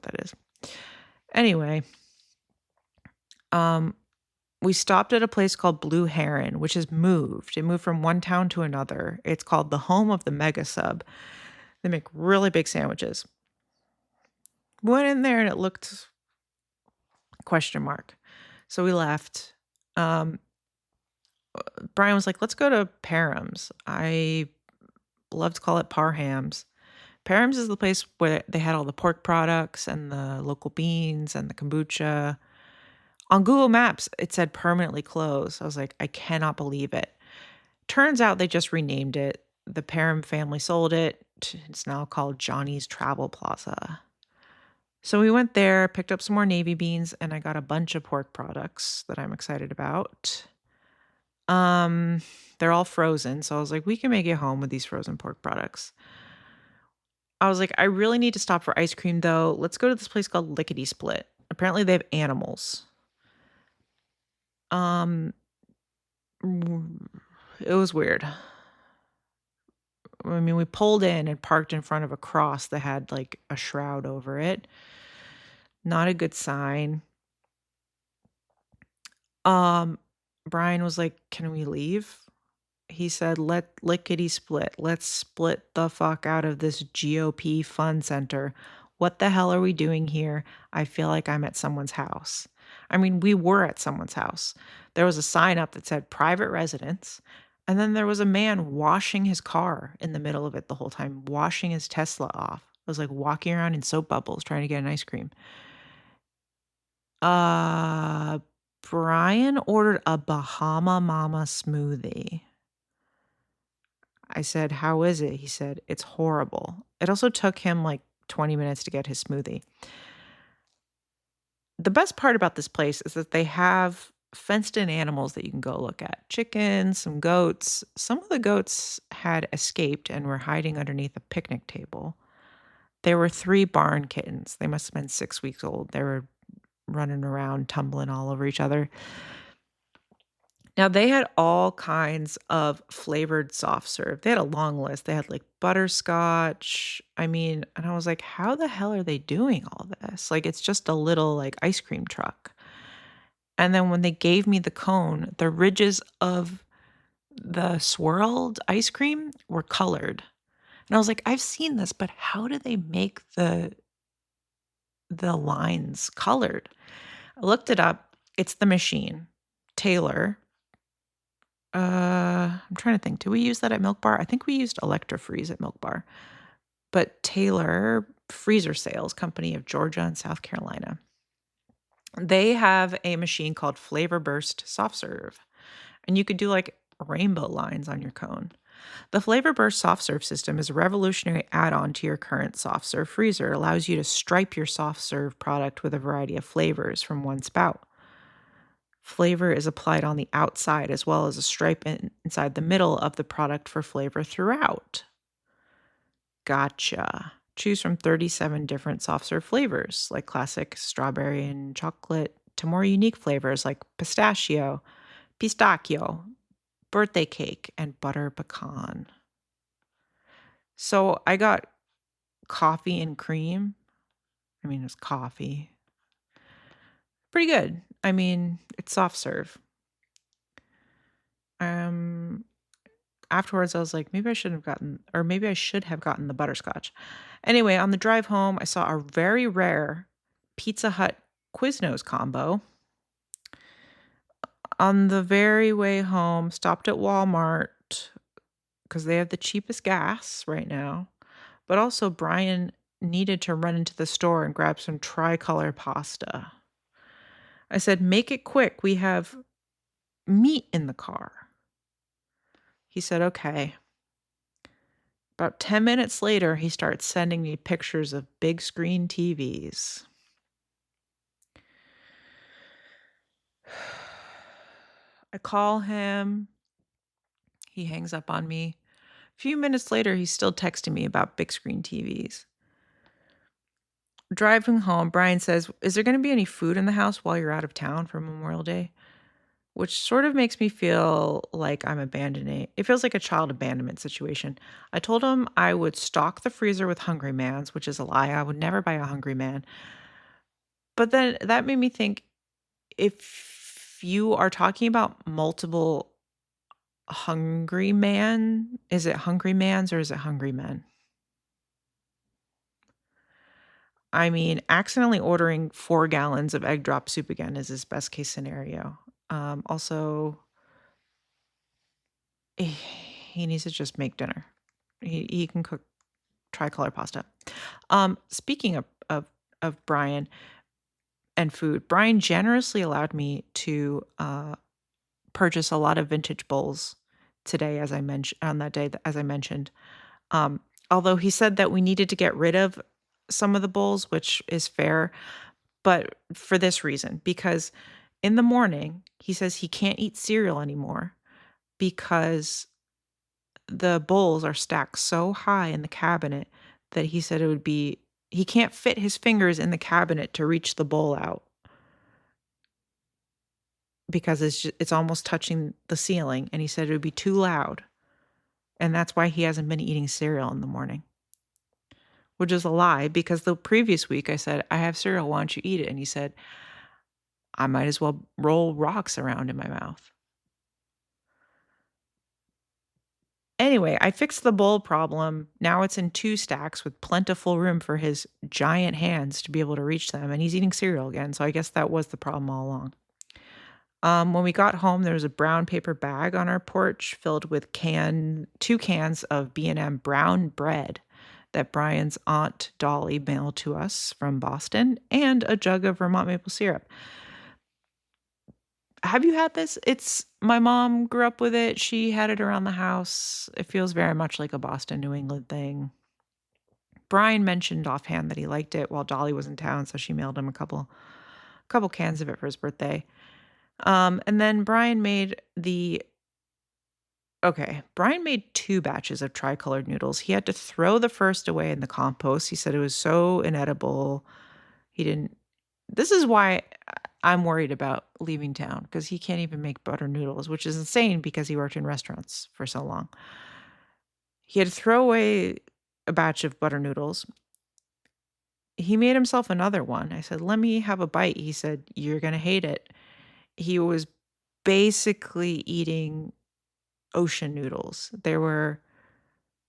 that is. Anyway, um, we stopped at a place called Blue Heron, which has moved. It moved from one town to another. It's called the home of the Mega Sub. They make really big sandwiches. Went in there and it looked question mark. So we left. Um, Brian was like, let's go to Parham's. I love to call it Parham's. Parham's is the place where they had all the pork products and the local beans and the kombucha. On Google Maps, it said permanently closed. I was like, I cannot believe it. Turns out they just renamed it. The Parham family sold it. It's now called Johnny's Travel Plaza. So we went there, picked up some more navy beans, and I got a bunch of pork products that I'm excited about. They're all frozen, so I was like, we can make it home with these frozen pork products. I was like, I really need to stop for ice cream though. Let's go to this place called Lickety Split. Apparently they have animals. Um it was weird. I mean, we pulled in and parked in front of a cross that had like a shroud over it. Not a good sign. Um Brian was like, "Can we leave?" He said, "Let lickety split. Let's split the fuck out of this GOP fun center." What the hell are we doing here? I feel like I'm at someone's house. I mean, we were at someone's house. There was a sign up that said private residence. And then there was a man washing his car in the middle of it the whole time, washing his Tesla off. I was like walking around in soap bubbles trying to get an ice cream. Uh, Brian ordered a Bahama Mama smoothie. I said, "How is it?" He said, "It's horrible." It also took him like 20 minutes to get his smoothie. The best part about this place is that they have fenced-in animals that you can go look at. Chickens, some goats. Some of the goats had escaped and were hiding underneath a picnic table. There were 3 barn kittens. They must have been 6 weeks old. They were running around, tumbling all over each other. Now, they had all kinds of flavored soft serve. They had a long list. They had, like, butterscotch. I mean, and I was like, "How the hell are they doing all this?" Like, it's just a little, like, ice cream truck. And then when they gave me the cone, the ridges of the swirled ice cream were colored. And I was like, "I've seen this, but how do they make the lines colored?" I looked it up. It's the machine. Taylor. I'm trying to think. Do we use that at Milk Bar? I think we used Electro-Freeze at Milk Bar. But Taylor Freezer Sales Company of Georgia and South Carolina. They have a machine called Flavor Burst Soft Serve. And you could do like rainbow lines on your cone. The Flavor Burst Soft Serve system is a revolutionary add-on to your current soft serve freezer. It allows you to stripe your soft serve product with a variety of flavors from one spout. Flavor is applied on the outside as well as a stripe inside the middle of the product for flavor throughout. Gotcha. Choose from 37 different soft serve flavors, like classic strawberry and chocolate, to more unique flavors like pistachio, birthday cake, and butter pecan. So I got coffee and cream. I mean, it's coffee. Pretty good. I mean, it's soft serve. Afterwards, I was like, maybe I should have gotten the butterscotch. Anyway, on the drive home, I saw a very rare Pizza Hut Quiznos combo. On the very way home, stopped at Walmart because they have the cheapest gas right now. But also, Brian needed to run into the store and grab some tricolor pasta. I said, "Make it quick. We have meat in the car." He said, "Okay." About 10 minutes later, he starts sending me pictures of big screen TVs. I call him. He hangs up on me. A few minutes later, he's still texting me about big screen TVs. Driving home, Brian says, "Is there going to be any food in the house while you're out of town for Memorial Day?" Which sort of makes me feel like I'm abandoning. It feels like a child abandonment situation. I told him I would stock the freezer with Hungry Man's, which is a lie. I would never buy a Hungry Man. But then that made me think, if you are talking about multiple Hungry Man, is it Hungry Man's or is it Hungry Men? I mean, accidentally ordering 4 gallons of egg drop soup again is his best case scenario. Also, he needs to just make dinner. He can cook tricolor pasta. Speaking of Brian and food, Brian generously allowed me to purchase a lot of vintage bowls today, as I mentioned on that day, as I mentioned. Although he said that we needed to get rid of some of the bowls, which is fair, but for this reason, because in the morning he says he can't eat cereal anymore because the bowls are stacked so high in the cabinet that he said he can't fit his fingers in the cabinet to reach the bowl out because it's almost touching the ceiling, and he said it would be too loud, and that's why he hasn't been eating cereal in the morning, which is a lie because the previous week I said, "I have cereal, why don't you eat it?" And he said, "I might as well roll rocks around in my mouth." Anyway, I fixed the bowl problem. Now it's in 2 stacks with plentiful room for his giant hands to be able to reach them, and he's eating cereal again, so I guess that was the problem all along. When we got home, there was a brown paper bag on our porch filled with 2 cans of B&M brown bread that Brian's aunt Dolly mailed to us from Boston, and a jug of Vermont maple syrup. Have you had this? It's my mom grew up with it. She had it around the house. It feels very much like a Boston, New England thing. Brian mentioned offhand that he liked it while Dolly was in town, so she mailed him a couple cans of it for his birthday. And then Brian made 2 batches of tricolored noodles. He had to throw the first away in the compost. He said it was so inedible. He didn't This is why I'm worried about leaving town, because he can't even make butter noodles, which is insane because he worked in restaurants for so long. He had to throw away a batch of butter noodles. He made himself another one. I said, "Let me have a bite." He said, "You're gonna hate it." He was basically eating ocean noodles.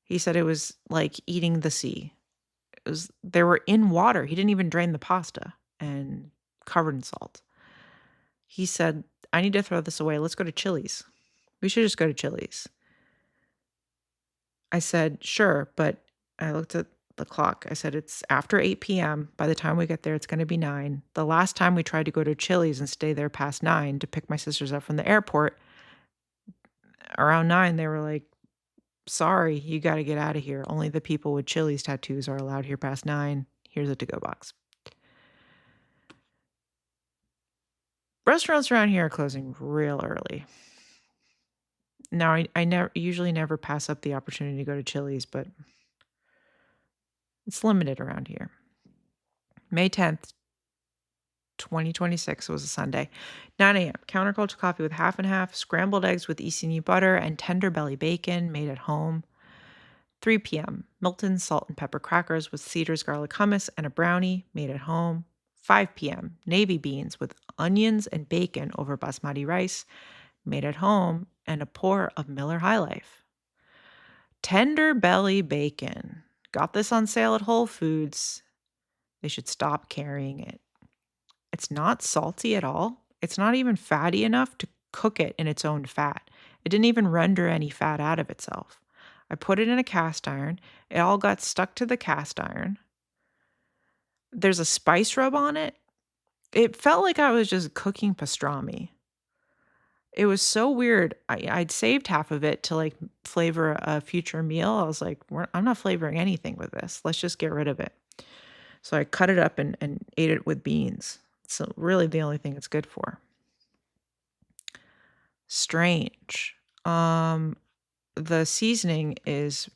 He said it was like eating the sea. They were in water. He didn't even drain the pasta and covered in salt. He said, "I need to throw this away. Let's go to Chili's. We should just go to Chili's." I said, "Sure," but I looked at the clock. I said, "It's after 8 p.m. By the time we get there, it's gonna be 9. The last time we tried to go to Chili's and stay there past 9 to pick my sisters up from the airport, around 9, they were like, 'Sorry, you gotta get out of here. Only the people with Chili's tattoos are allowed here past 9. Here's a to-go box.'" Restaurants around here are closing real early. Now, I usually never pass up the opportunity to go to Chili's, but it's limited around here. May 10th, 2026 was a Sunday. 9 a.m. Counterculture coffee with half and half, scrambled eggs with ECNU butter, and tender belly bacon made at home. 3 p.m. Milton salt and pepper crackers with Cedars garlic hummus and a brownie made at home. 5 p.m. Navy beans with onions and bacon over basmati rice made at home, and a pour of Miller High Life. Tender belly bacon. Got this on sale at Whole Foods. They should stop carrying it. It's not salty at all. It's not even fatty enough to cook it in its own fat. It didn't even render any fat out of itself. I put it in a cast iron. It all got stuck to the cast iron. There's a spice rub on it. It felt like I was just cooking pastrami. It was so weird. I'd saved half of it to like flavor a future meal. I was like, I'm not flavoring anything with this. Let's just get rid of it. So I cut it up and ate it with beans. So really the only thing it's good for. Strange. The seasoning is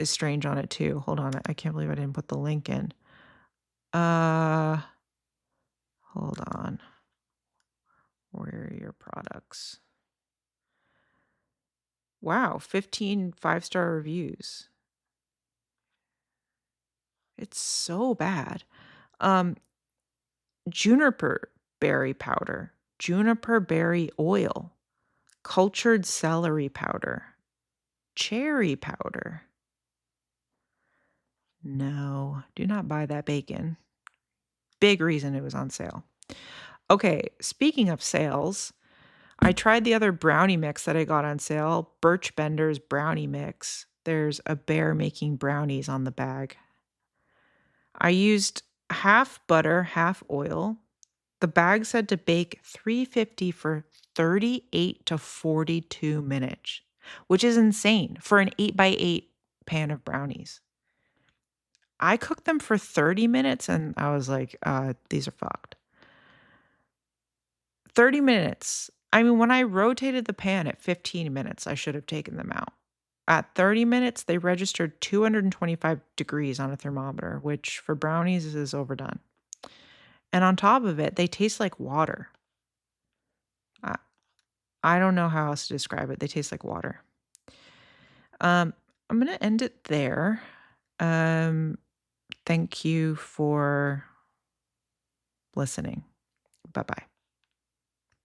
strange on it too. Hold on. I can't believe I didn't put the link in. Hold on. Where are your products? Wow, 15 5-star reviews. It's so bad. Juniper berry powder, juniper berry oil, cultured celery powder, cherry powder. No, do not buy that bacon. Big reason it was on sale. Okay, speaking of sales, I tried the other brownie mix that I got on sale, Birch Bender's brownie mix. There's a bear making brownies on the bag. I used half butter, half oil. The bag said to bake 350 for 38 to 42 minutes, which is insane for an 8x8 pan of brownies. I cooked them for 30 minutes and I was like, these are fucked. 30 minutes. I mean, when I rotated the pan at 15 minutes, I should have taken them out. At 30 minutes, they registered 225 degrees on a thermometer, which for brownies is overdone. And on top of it, they taste like water. I don't know how else to describe it. They taste like water. I'm going to end it there. Thank you for listening. Bye-bye.